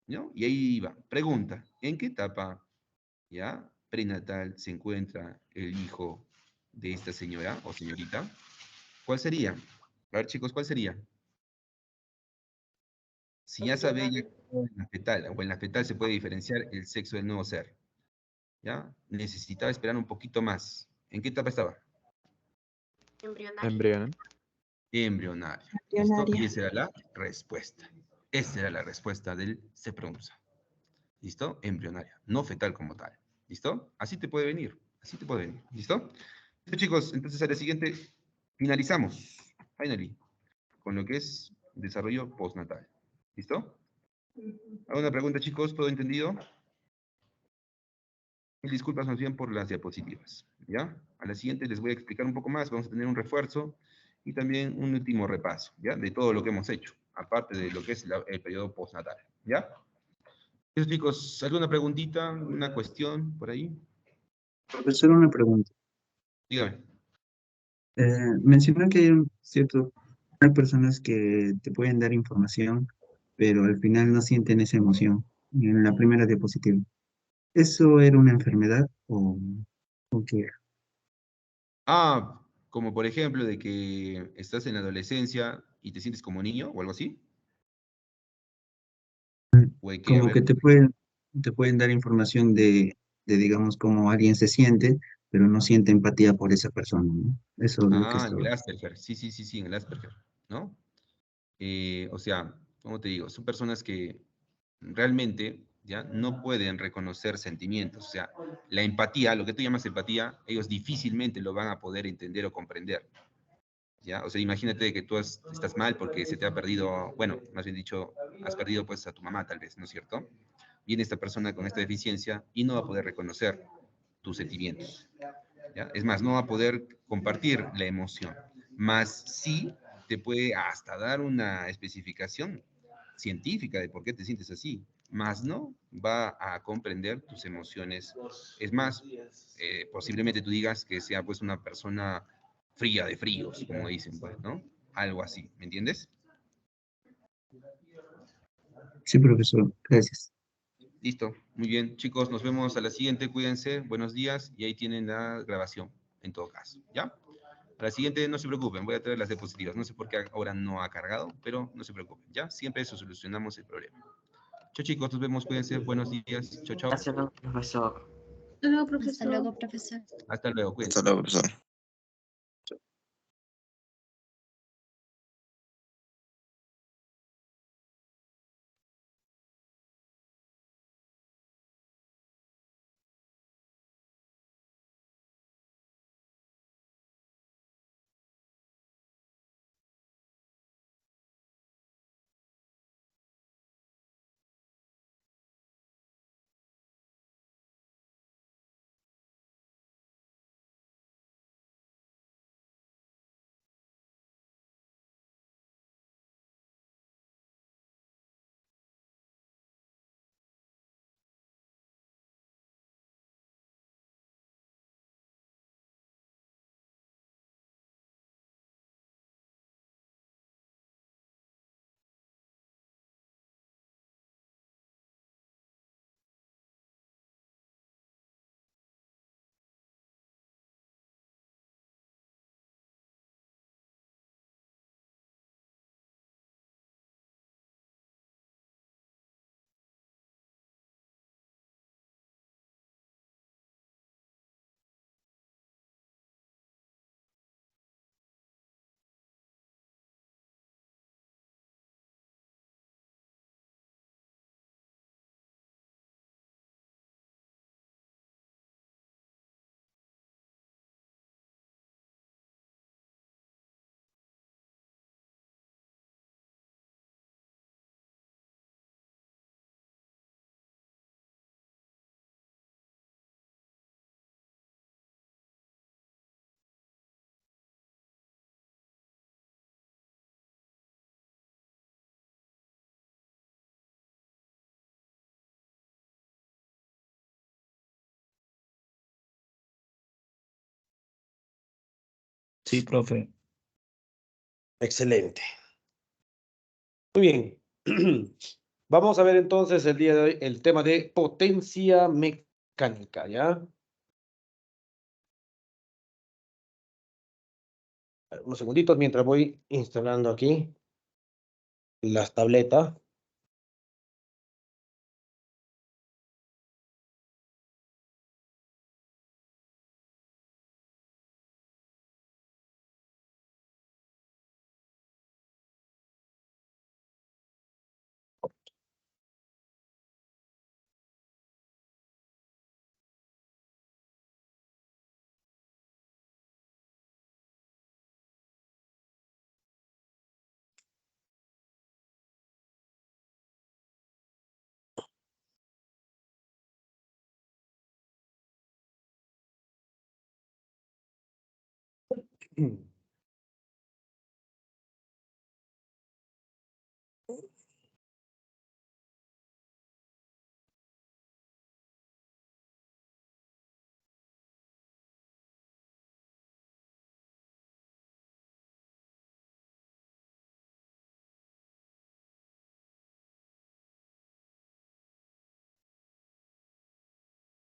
¿no? Y ahí iba. Pregunta, ¿en qué etapa, ya, prenatal se encuentra el hijo de esta señora o señorita? ¿Cuál sería? A ver, chicos, ¿cuál sería? Si ya sabe ella que en la fetal, o en la fetal se puede diferenciar el sexo del nuevo ser, ¿ya? Necesitaba esperar un poquito más. ¿En qué etapa estaba? Embrionario. Embrionario. ¿Listo? Y esa era la respuesta. Esa era la respuesta del CEPRUNSA. ¿Listo? Embrionaria, no fetal como tal. ¿Listo? Así te puede venir. Así te puede venir. ¿Listo? Listo, chicos, entonces a la siguiente finalizamos. Finally. Con lo que es desarrollo postnatal. ¿Listo? ¿Alguna pregunta, chicos? ¿Todo entendido? Mil disculpas más bien por las diapositivas. ¿Ya? A la siguiente les voy a explicar un poco más. Vamos a tener un refuerzo y también un último repaso, ¿ya? De todo lo que hemos hecho, aparte de lo que es el periodo postnatal, ¿ya? Entonces, chicos, ¿alguna preguntita, una cuestión por ahí? Profesor, una pregunta. Dígame. Mencionó que hay personas que te pueden dar información, pero al final no sienten esa emoción en la primera diapositiva. ¿Eso era una enfermedad o qué era? Ah, como por ejemplo de que estás en la adolescencia y te sientes como niño o algo así. ¿O de qué? A Como que ver. te pueden dar información digamos, cómo alguien se siente, pero no siente empatía por esa persona, ¿no? Eso es lo que Ah, en estaba. el Asperger. Sí, sí, sí, sí, en el Asperger, ¿no? O sea, ¿cómo te digo? Son personas que realmente ya no pueden reconocer sentimientos. O sea, la empatía, lo que tú llamas empatía, ellos difícilmente lo van a poder entender o comprender. ¿Ya? O sea, imagínate que tú estás mal porque se te ha perdido, bueno, más bien dicho, has perdido pues a tu mamá tal vez, ¿no es cierto? Viene esta persona con esta deficiencia y no va a poder reconocer tus sentimientos. ¿Ya? Es más, no va a poder compartir la emoción, más sí te puede hasta dar una especificación científica de por qué te sientes así, más no va a comprender tus emociones. Es más, posiblemente tú digas que sea pues una persona fría de fríos, como dicen, pues, ¿no? Algo así, ¿me entiendes? Sí, profesor, gracias. Listo, muy bien. Chicos, nos vemos a la siguiente, cuídense, buenos días, y ahí tienen la grabación, en todo caso, ¿ya? Para la siguiente, no se preocupen, voy a traer las diapositivas. No sé por qué ahora no ha cargado, pero no se preocupen, ¿ya? Siempre eso solucionamos el problema. Chao, chicos, nos vemos, cuídense, buenos días. Chao, chao. Gracias, profesor. Hasta luego, Hasta profesor. luego, profesor. Hasta luego, cuídense. Hasta luego, profesor. Sí, profe. Excelente. Muy bien. Vamos a ver entonces el día de hoy el tema de potencia mecánica, ¿ya? Unos segunditos mientras voy instalando aquí las tabletas.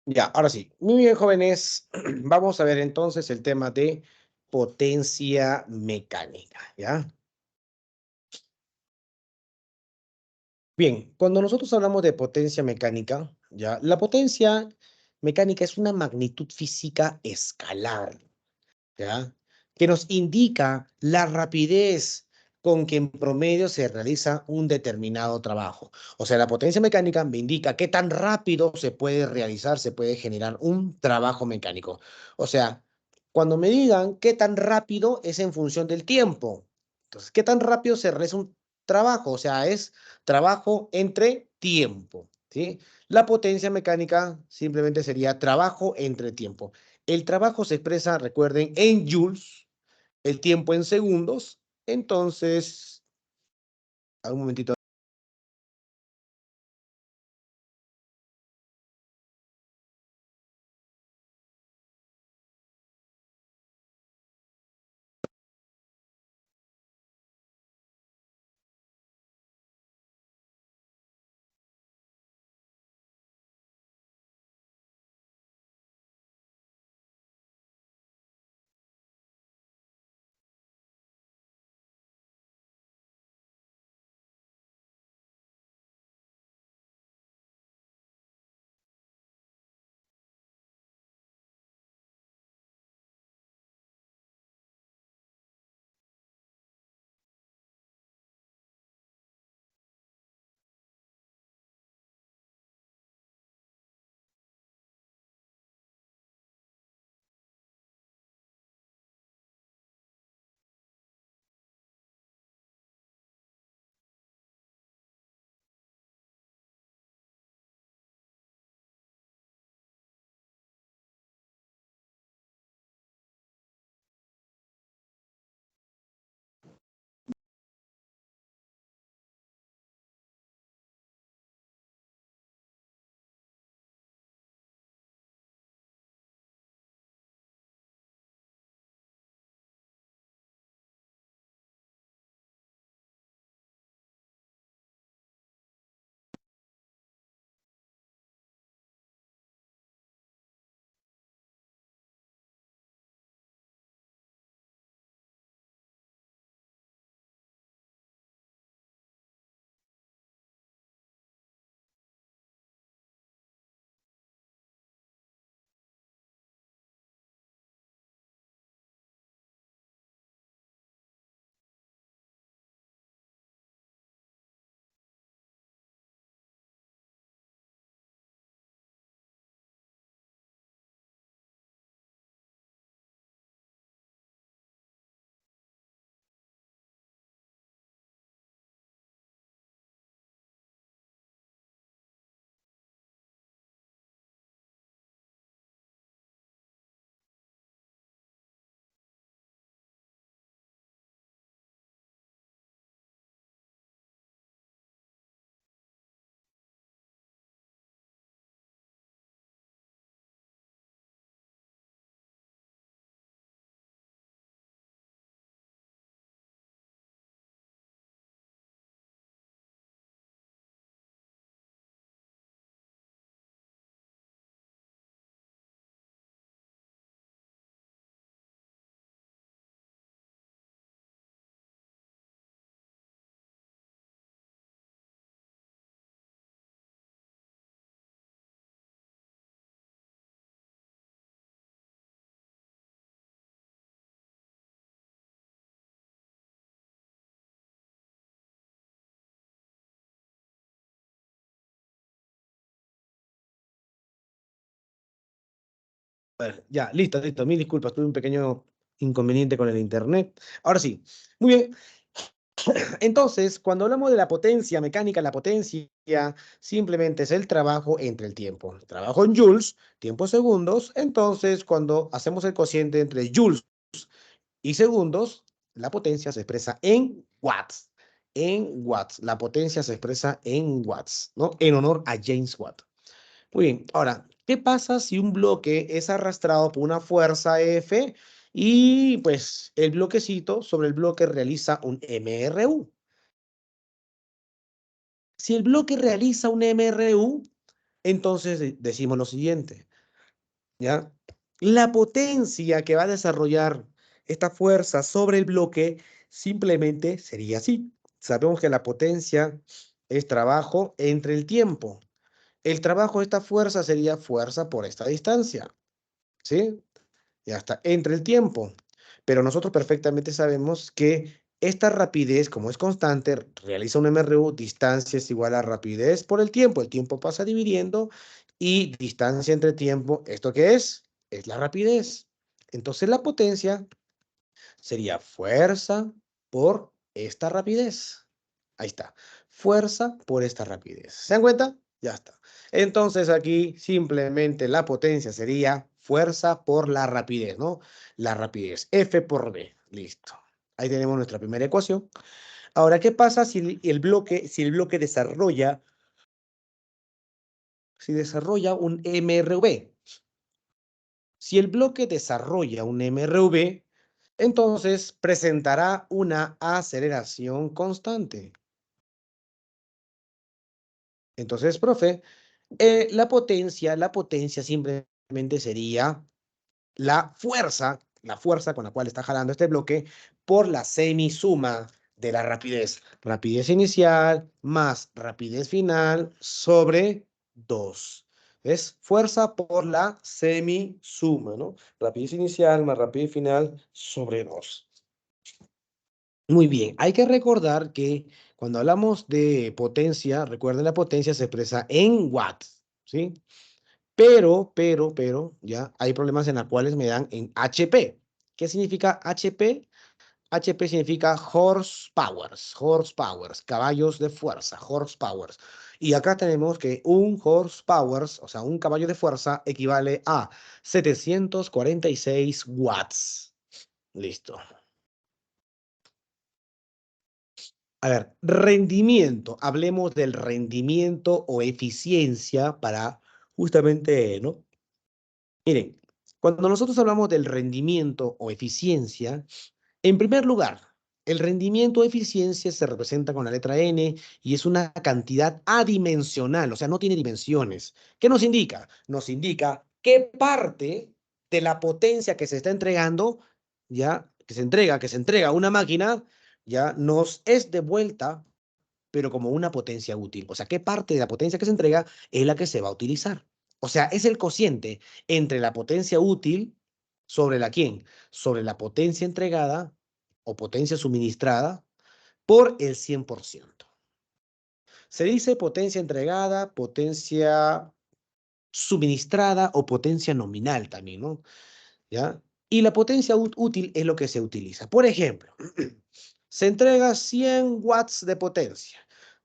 Ya, ahora sí. Muy bien, jóvenes. Vamos a ver entonces el tema de potencia mecánica, ¿ya? Bien, cuando nosotros hablamos de potencia mecánica, ¿ya? La potencia mecánica es una magnitud física escalar, ¿ya? Que nos indica la rapidez con que en promedio se realiza un determinado trabajo. O sea, la potencia mecánica me indica qué tan rápido se puede realizar, se puede generar un trabajo mecánico. O sea, cuando me digan qué tan rápido es en función del tiempo. Entonces, qué tan rápido se realiza un trabajo. O sea, es trabajo entre tiempo, ¿sí? La potencia mecánica simplemente sería trabajo entre tiempo. El trabajo se expresa, recuerden, en joules, el tiempo en segundos. Entonces, a un momentito. Bueno, ya, listo, listo. Mil disculpas, tuve un pequeño inconveniente con el internet. Ahora sí. Muy bien. Entonces, cuando hablamos de la potencia mecánica, la potencia simplemente es el trabajo entre el tiempo. Trabajo en joules, tiempo en segundos. Entonces, cuando hacemos el cociente entre joules y segundos, la potencia se expresa en watts. En watts. La potencia se expresa en watts, ¿no? En honor a James Watt. Muy bien. Ahora, ¿qué pasa si un bloque es arrastrado por una fuerza F y pues el bloquecito sobre el bloque realiza un MRU? Si el bloque realiza un MRU, entonces decimos lo siguiente, ¿ya? La potencia que va a desarrollar esta fuerza sobre el bloque simplemente sería así. Sabemos que la potencia es trabajo entre el tiempo. El trabajo de esta fuerza sería fuerza por esta distancia, ¿sí? Ya está, entre el tiempo. Pero nosotros perfectamente sabemos que esta rapidez, como es constante, realiza un MRU, distancia es igual a rapidez por el tiempo pasa dividiendo y distancia entre tiempo, ¿esto qué es? Es la rapidez. Entonces la potencia sería fuerza por esta rapidez. Ahí está, fuerza por esta rapidez. ¿Se dan cuenta? Ya está. Entonces aquí simplemente la potencia sería fuerza por la rapidez, ¿no? La rapidez, F por B. Listo. Ahí tenemos nuestra primera ecuación. Ahora, ¿qué pasa si el bloque desarrolla un MRV? Si el bloque desarrolla un MRV, entonces presentará una aceleración constante. Entonces, profe, la potencia simplemente sería la fuerza con la cual está jalando este bloque por la semisuma de la rapidez. Rapidez inicial más rapidez final sobre 2. Es fuerza por la semisuma, ¿no? Rapidez inicial más rapidez final sobre 2. Muy bien, hay que recordar que cuando hablamos de potencia, recuerden la potencia se expresa en watts, ¿sí? Pero, ya hay problemas en los cuales me dan en HP. ¿Qué significa HP? HP significa horsepowers, caballos de fuerza, horsepowers. Y acá tenemos que un horsepowers, o sea, un caballo de fuerza, equivale a 746 watts. Listo. A ver, rendimiento. Hablemos del rendimiento o eficiencia para justamente, ¿no? Miren, cuando nosotros hablamos del rendimiento o eficiencia, en primer lugar, el rendimiento o eficiencia se representa con la letra N y es una cantidad adimensional, o sea, no tiene dimensiones. ¿Qué nos indica? Nos indica qué parte de la potencia que se está entregando, ya, que se entrega a una máquina, ya nos es devuelta, pero como una potencia útil. O sea, qué parte de la potencia que se entrega es la que se va a utilizar. O sea, es el cociente entre la potencia útil sobre la quién, sobre la potencia entregada o potencia suministrada por el 100%. Se dice potencia entregada, potencia suministrada o potencia nominal también, ¿no? ¿Ya? Y la potencia útil es lo que se utiliza. Por ejemplo, se entrega 100 watts de potencia.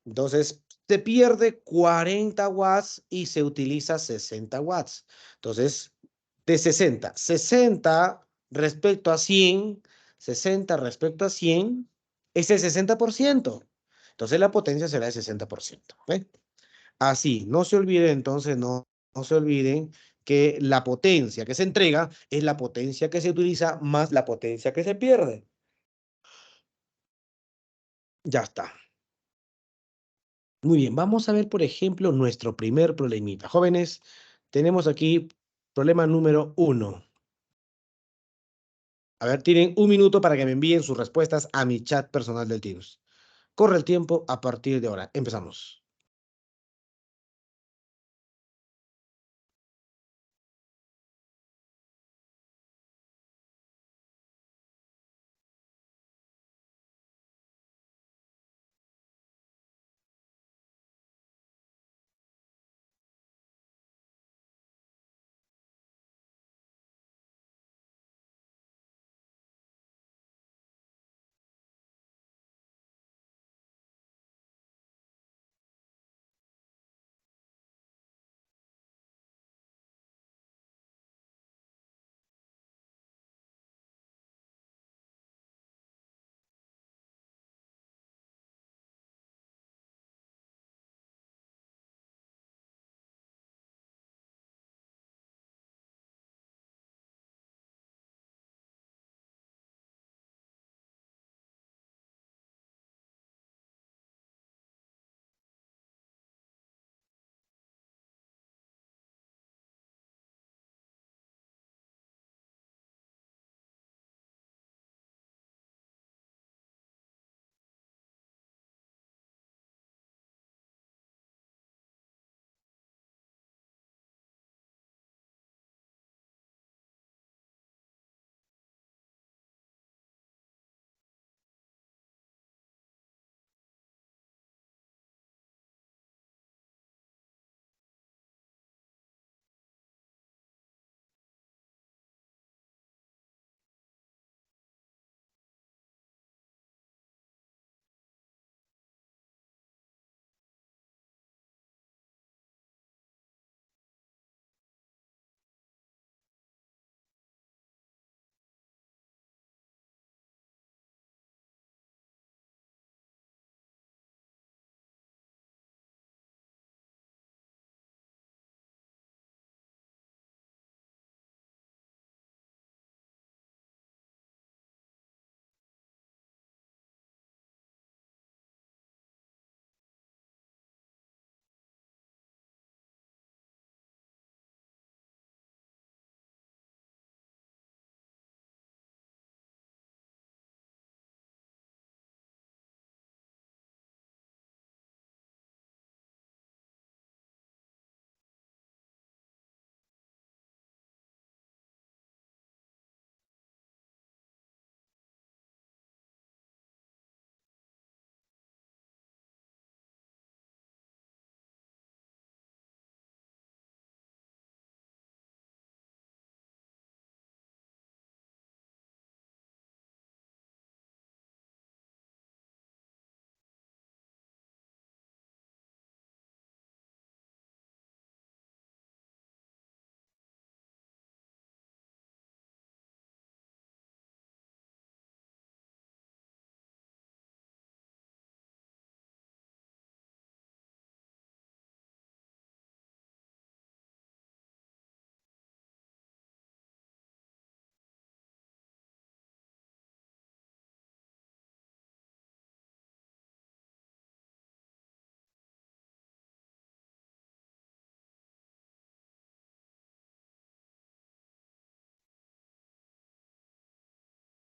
Entonces, se pierde 40 watts y se utiliza 60 watts. Entonces, de 60 respecto a 100, 60 respecto a 100 es el 60%. Entonces, la potencia será el 60%. ¿Ve? Así, no se olviden, entonces, no se olviden que la potencia que se entrega es la potencia que se utiliza más la potencia que se pierde. Ya está. Muy bien, vamos a ver, por ejemplo, nuestro primer problemita. Jóvenes, tenemos aquí problema número 1. A ver, tienen un minuto para que me envíen sus respuestas a mi chat personal del Teams. Corre el tiempo a partir de ahora. Empezamos.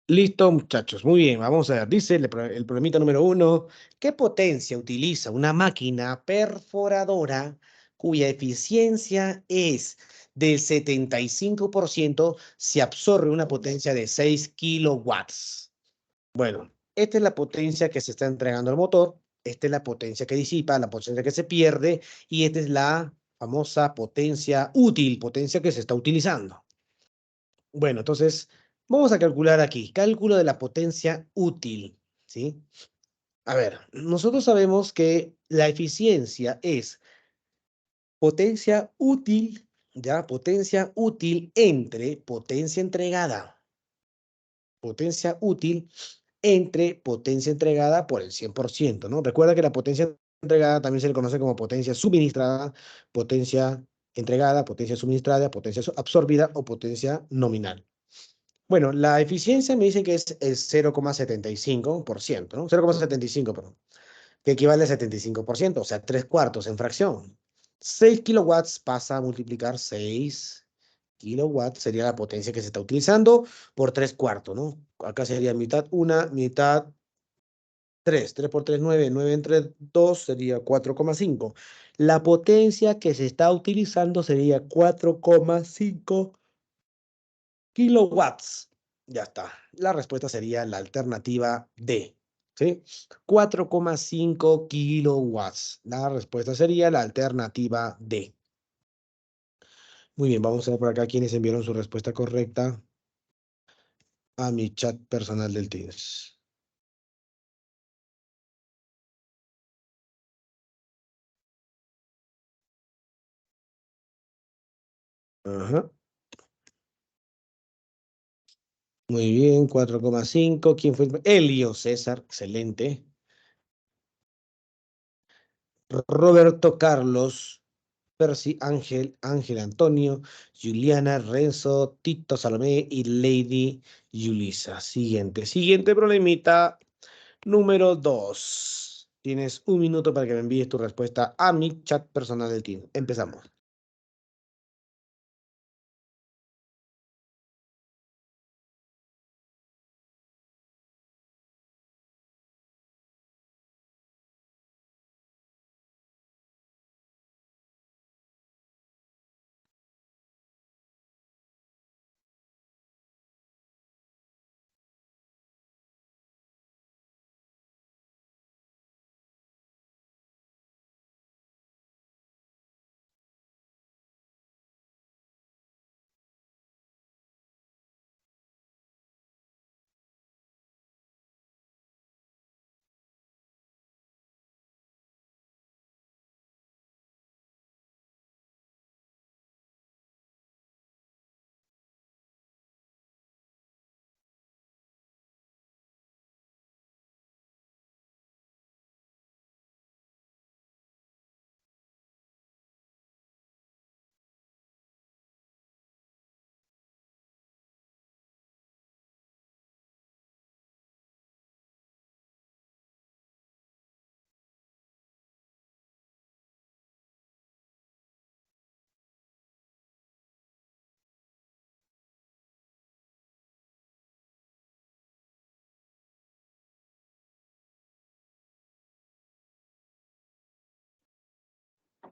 Listo, muchachos. Muy bien, vamos a ver. Dice el problemita número 1. ¿Qué potencia utiliza una máquina perforadora cuya eficiencia es del 75% si absorbe una potencia de 6 kilowatts? Bueno, esta es la potencia que se está entregando al motor, esta es la potencia que disipa, la potencia que se pierde, y esta es la famosa potencia útil, potencia que se está utilizando. Bueno, entonces, vamos a calcular aquí, cálculo de la potencia útil, ¿sí? A ver, nosotros sabemos que la eficiencia es potencia útil, ¿ya? Potencia útil entre potencia útil entre potencia entregada por el 100%, ¿no? Recuerda que la potencia entregada también se le conoce como potencia suministrada, potencia entregada, potencia suministrada, potencia absorbida o potencia nominal. Bueno, la eficiencia me dicen que es el 0,75%, ¿no? 0,75, perdón, que equivale al 75%, o sea, 3 cuartos en fracción. 6 kilowatts pasa a multiplicar 6 kilowatts, sería la potencia que se está utilizando por 3 cuartos, ¿no? Acá sería mitad 1, mitad 3. 3 por 3, 9. 9 entre 2 sería 4,5. La potencia que se está utilizando sería 4,5 kilowatts. Ya está. La respuesta sería la alternativa D. ¿Sí? 4,5 kilowatts. La respuesta sería la alternativa D. Muy bien, vamos a ver por acá quiénes enviaron su respuesta correcta a mi chat personal del Teams. Ajá. Muy bien, 4,5. ¿Quién fue? Elio César, excelente. Roberto Carlos, Percy Ángel, Ángel Antonio, Juliana, Renzo, Tito Salomé y Lady Yulisa. Siguiente problemita número 2. Tienes un minuto para que me envíes tu respuesta a mi chat personal del team. Empezamos.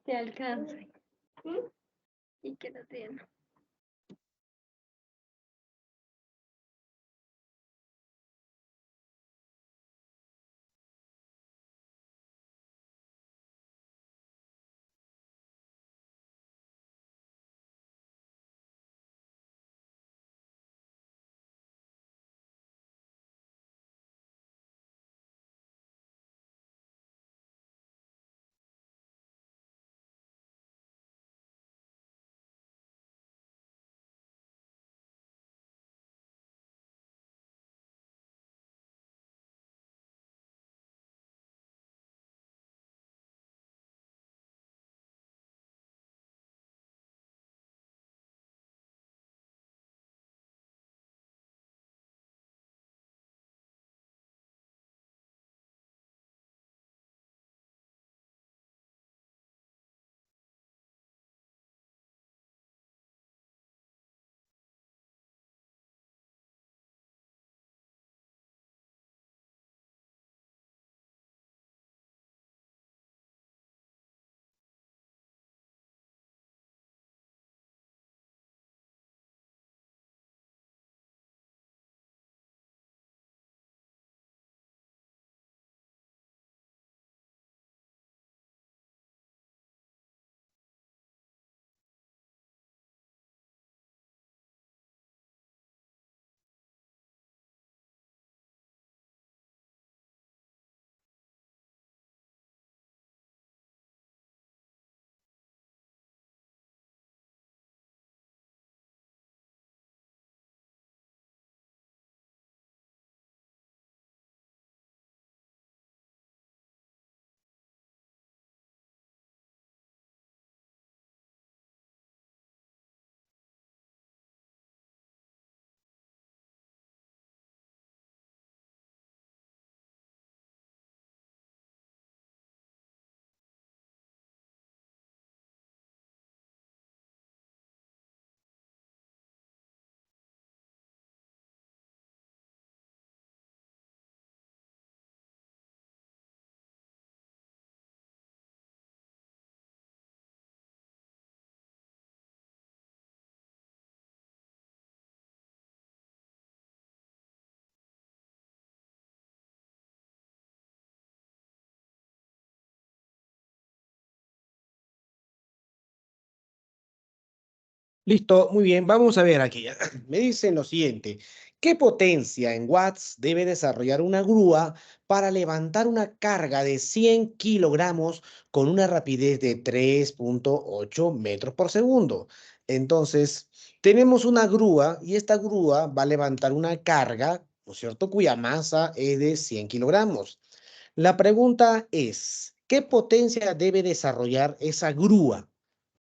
Te alcance. Y que lo tiene. Listo, muy bien. Vamos a ver aquí. Me dicen lo siguiente. ¿Qué potencia en watts debe desarrollar una grúa para levantar una carga de 100 kilogramos con una rapidez de 3,8 metros por segundo? Entonces, tenemos una grúa y esta grúa va a levantar una carga, ¿no es cierto?, cuya masa es de 100 kilogramos. La pregunta es, ¿qué potencia debe desarrollar esa grúa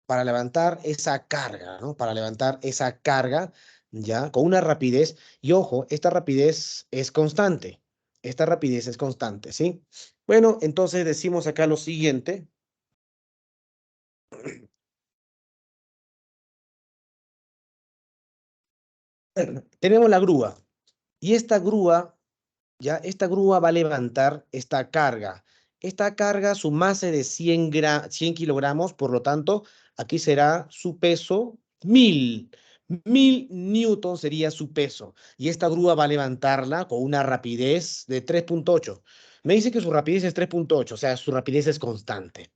para levantar esa carga, ¿no? Para levantar esa carga, ¿ya? Con una rapidez. Y ojo, esta rapidez es constante. Esta rapidez es constante, ¿sí? Bueno, entonces decimos acá lo siguiente. Tenemos la grúa. Y esta grúa, ¿ya? Esta grúa va a levantar esta carga. Esta carga, su masa es de 100 kilogramos, por lo tanto, aquí será su peso 1000. 1000 newtons sería su peso. Y esta grúa va a levantarla con una rapidez de 3,8. Me dice que su rapidez es 3,8, o sea, su rapidez es constante.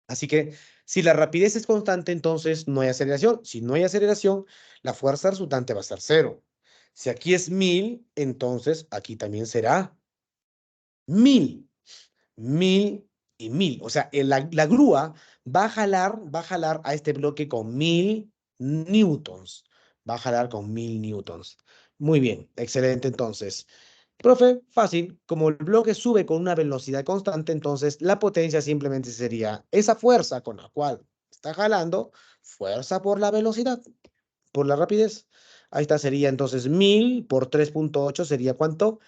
Así que si la rapidez es constante, entonces no hay aceleración. Si no hay aceleración, la fuerza resultante va a ser cero. Si aquí es 1000, entonces aquí también será 1000. 1000 y 1000. O sea, la grúa va a jalar a este bloque con 1000 newtons. Va a jalar con 1000 newtons. Muy bien, excelente entonces. Profe, fácil, como el bloque sube con una velocidad constante, entonces la potencia simplemente sería esa fuerza con la cual está jalando, fuerza por la velocidad, por la rapidez. Ahí está, sería entonces 1000 por 3,8 sería ¿cuánto?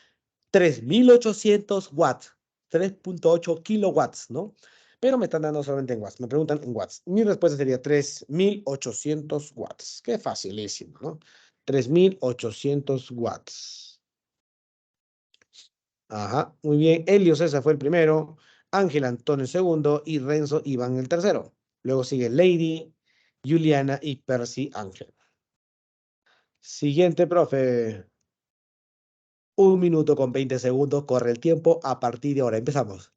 3800 watts, 3,8 kilowatts, ¿no? Pero me están dando solamente en watts, me preguntan en watts. Mi respuesta sería 3800 watts. Qué facilísimo, ¿no? 3800 watts. Ajá, muy bien. Helio César fue el primero, Ángel Antonio el segundo y Renzo Iván el tercero. Luego sigue Lady, Juliana y Percy Ángel. Siguiente, profe. 1 minuto con 20 segundos, corre el tiempo a partir de ahora. Empezamos.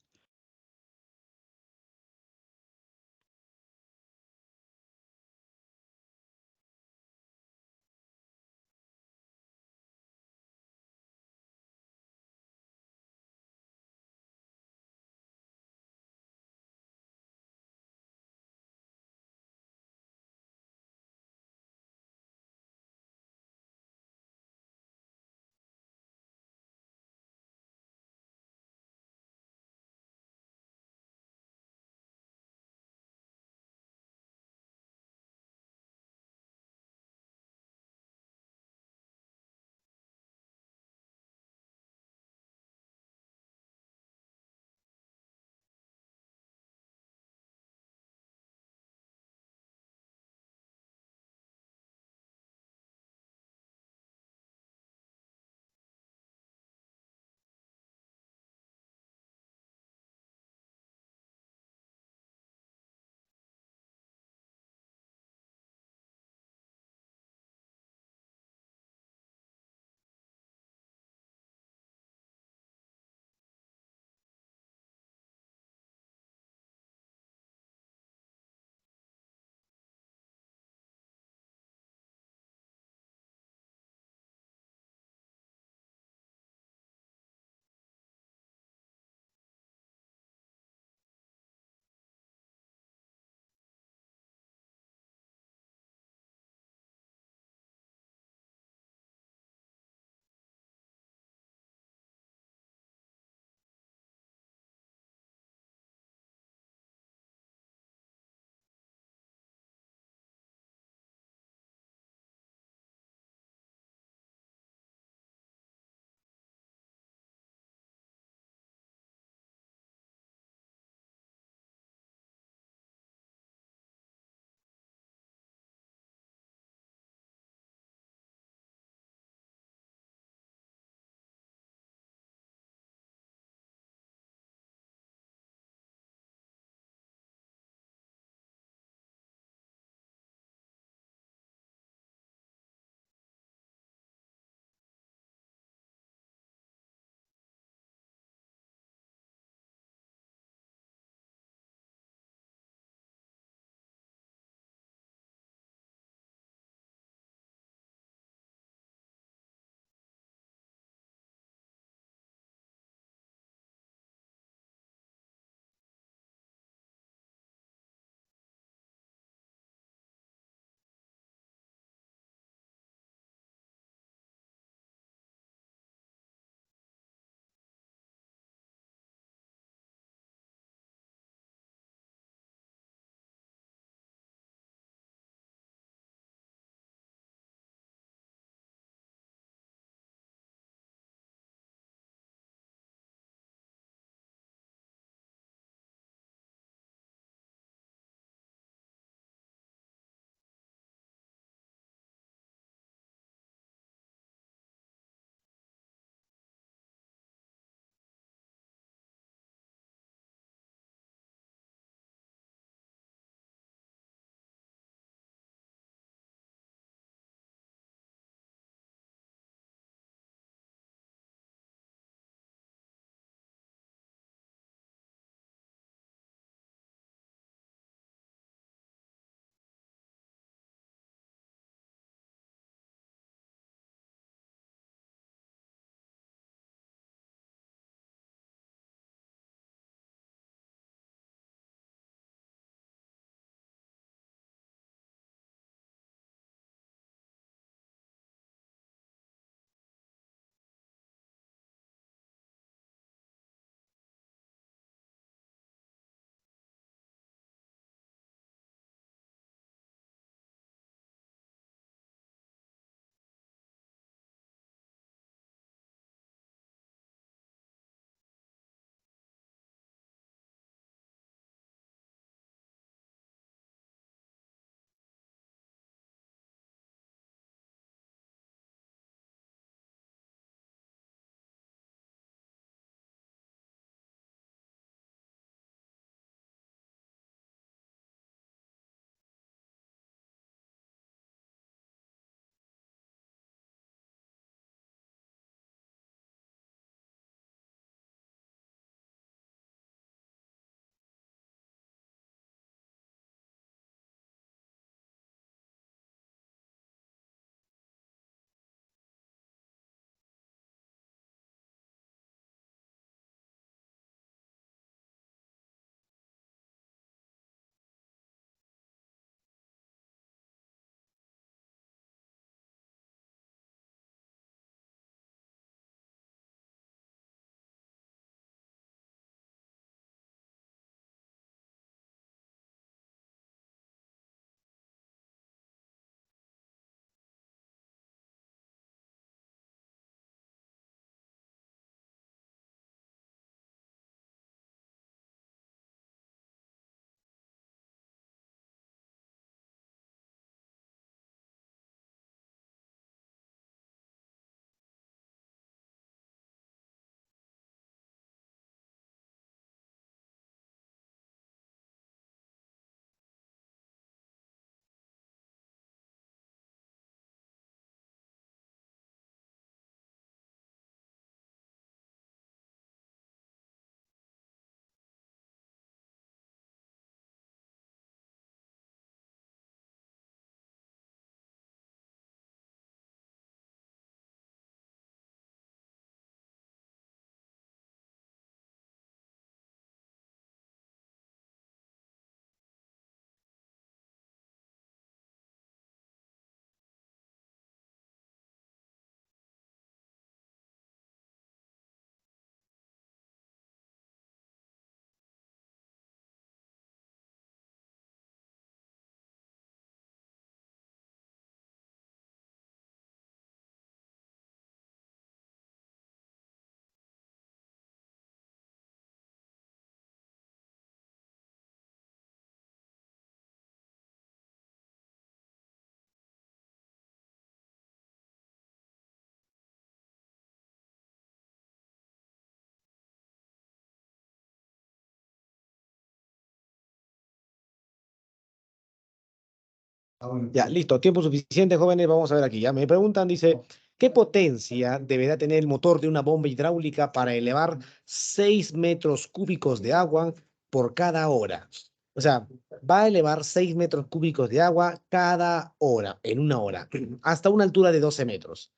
Ya, listo. Tiempo suficiente, jóvenes. Vamos a ver aquí. Ya me preguntan, dice, ¿qué potencia deberá tener el motor de una bomba hidráulica para elevar 6 metros cúbicos de agua por cada hora? O sea, va a elevar 6 metros cúbicos de agua cada hora, en una hora, hasta una altura de 12 metros.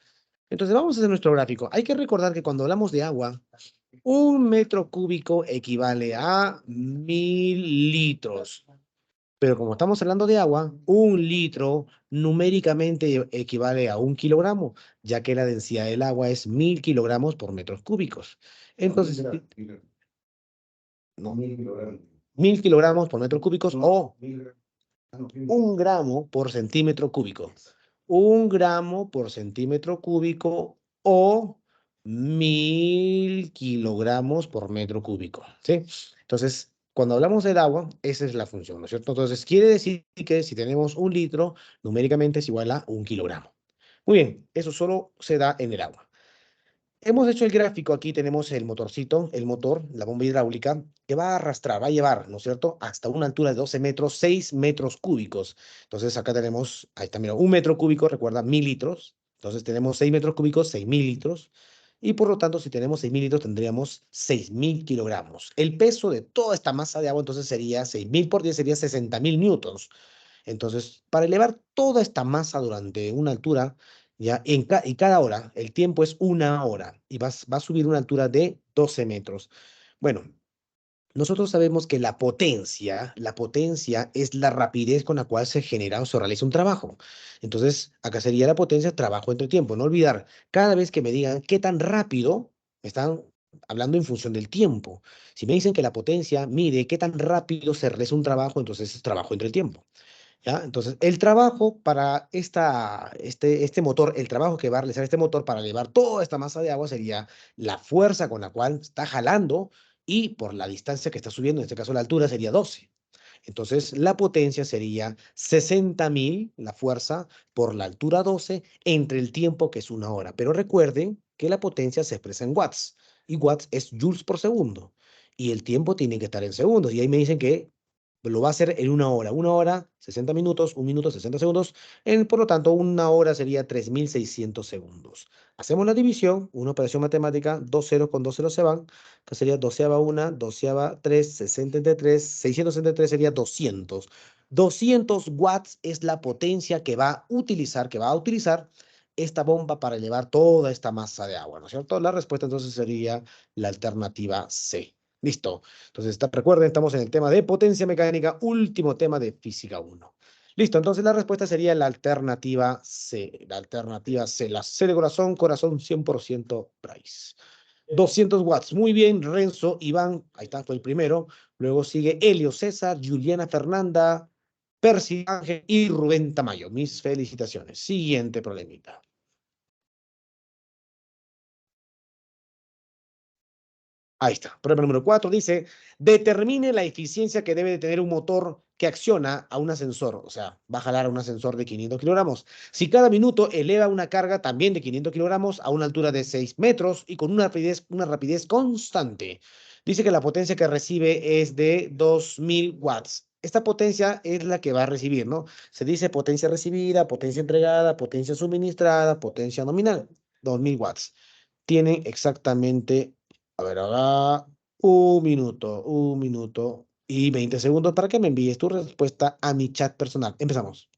Entonces, vamos a hacer nuestro gráfico. Hay que recordar que cuando hablamos de agua, un metro cúbico equivale a 1000 litros. Pero como estamos hablando de agua, un litro numéricamente equivale a 1 kilogramo, ya que la densidad del agua es 1000 kilogramos por metros cúbicos. Entonces, no, 1000 kilogramos por metros cúbicos o 1 gramo por centímetro cúbico. 1 gramo por centímetro cúbico o 1000 kilogramos por metro cúbico, ¿sí? Entonces, cuando hablamos del agua, esa es la función, ¿no es cierto? Entonces, quiere decir que si tenemos un litro, numéricamente es igual a 1 kilogramo. Muy bien, eso solo se da en el agua. Hemos hecho el gráfico, aquí tenemos el motorcito, el motor, la bomba hidráulica, que va a arrastrar, va a llevar, ¿no es cierto?, hasta una altura de 12 metros, 6 metros cúbicos. Entonces acá tenemos, ahí está, mira, 1 metro cúbico, recuerda, 1000 litros. Entonces tenemos 6 metros cúbicos, 6000 litros. Y por lo tanto, si tenemos 6000 litros, tendríamos 6000 kilogramos. El peso de toda esta masa de agua, entonces sería 6000 por 10, sería 60.000 newtons. Entonces, para elevar toda esta masa durante una altura, ya y cada hora, el tiempo es una hora y va a subir una altura de 12 metros. Bueno, nosotros sabemos que la potencia es la rapidez con la cual se genera o se realiza un trabajo. Entonces, acá sería la potencia trabajo entre tiempo. No olvidar, cada vez que me digan qué tan rápido, me están hablando en función del tiempo. Si me dicen que la potencia mide qué tan rápido se realiza un trabajo, entonces es trabajo entre el tiempo. ¿Ya? Entonces, el trabajo para este motor, el trabajo que va a realizar este motor para llevar toda esta masa de agua sería la fuerza con la cual está jalando y por la distancia que está subiendo, en este caso la altura sería 12. Entonces, la potencia sería 60.000, la fuerza, por la altura 12, entre el tiempo que es una hora. Pero recuerden que la potencia se expresa en watts y watts es joules por segundo. Y el tiempo tiene que estar en segundos. Y ahí me dicen que lo va a hacer en una hora. Una hora, 60 minutos, un minuto, 60 segundos. Por lo tanto, una hora sería 3600 segundos. Hacemos la división, una operación matemática, 2 ceros con 2 ceros se van, que sería doceava una, doceava tres, 60 entre 3, 663 sería 200. 200 watts es la potencia que va a utilizar esta bomba para elevar toda esta masa de agua, ¿no es cierto? La respuesta entonces sería la alternativa C. Listo. Entonces, recuerden, estamos en el tema de potencia mecánica, último tema de física 1. Listo, entonces la respuesta sería la alternativa C. La alternativa C, la C de corazón, corazón 100% Price. 200 watts. Muy bien, Renzo, Iván, ahí está, fue el primero. Luego sigue Helio César, Juliana Fernanda, Percy Ángel y Rubén Tamayo. Mis felicitaciones. Siguiente problemita. Ahí está. Problema número 4 dice, determine la eficiencia que debe de tener un motor que acciona a un ascensor. O sea, va a jalar a un ascensor de 500 kilogramos. Si cada minuto eleva una carga también de 500 kilogramos a una altura de 6 metros y con una rapidez constante. Dice que la potencia que recibe es de 2000 watts. Esta potencia es la que va a recibir, ¿no? Se dice potencia recibida, potencia entregada, potencia suministrada, potencia nominal. 2000 watts. Tiene exactamente, a ver, ahora un minuto y 20 segundos para que me envíes tu respuesta a mi chat personal. Empezamos.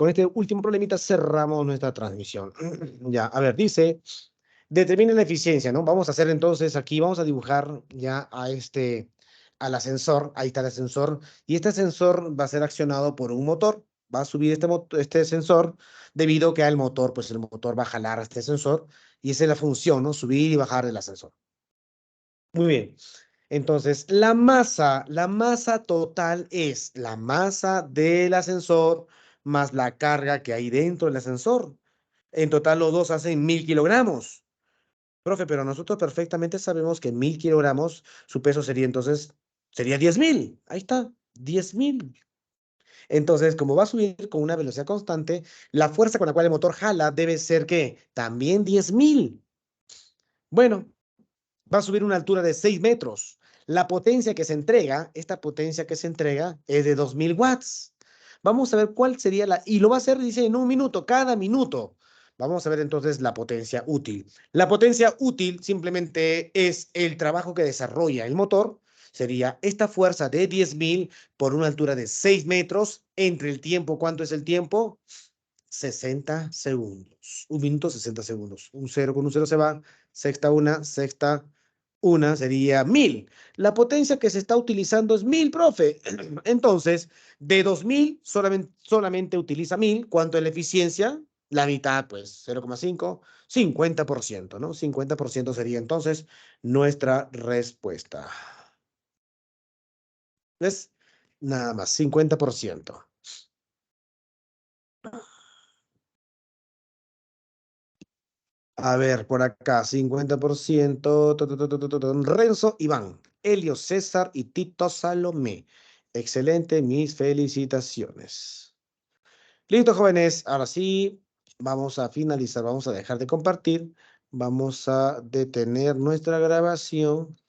con este último problemita cerramos nuestra transmisión. Ya, a ver, dice, determina la eficiencia, ¿no? Vamos a hacer entonces aquí, vamos a dibujar ya al ascensor, ahí está el ascensor, y este ascensor va a ser accionado por un motor, va a subir este sensor, debido a que el motor, pues el motor va a jalar a este sensor, y esa es la función, ¿no? Subir y bajar del ascensor. Muy bien. Entonces, la masa total es la masa del ascensor más la carga que hay dentro del ascensor. En total, los dos hacen 1000 kilogramos. Profe, pero nosotros perfectamente sabemos que 1000 kilogramos, su peso sería entonces, sería 10.000. Ahí está, 10.000. Entonces, como va a subir con una velocidad constante, la fuerza con la cual el motor jala debe ser, ¿qué? También 10.000. Bueno, va a subir una altura de 6 metros. La potencia que se entrega, esta potencia que se entrega es de 2000 watts. Vamos a ver cuál sería y lo va a hacer, dice, en un minuto, cada minuto. Vamos a ver entonces la potencia útil. La potencia útil simplemente es el trabajo que desarrolla el motor. Sería esta fuerza de 10.000 por una altura de 6 metros entre el tiempo. ¿Cuánto es el tiempo? 60 segundos. Un minuto, 60 segundos. Un 0 con un 0 se va. Sexta una sería 1000. La potencia que se está utilizando es 1000, profe. Entonces, de 2000 solamente utiliza 1000. ¿Cuánto es la eficiencia? La mitad, pues 0,5, 50%, ¿no? 50% sería entonces nuestra respuesta. ¿Ves? Nada más, 50%. A ver, por acá, 50%. Renzo, Iván, Helio, César y Tito Salomé. Excelente, mis felicitaciones. Listo, jóvenes. Ahora sí, vamos a finalizar, vamos a dejar de compartir. Vamos a detener nuestra grabación.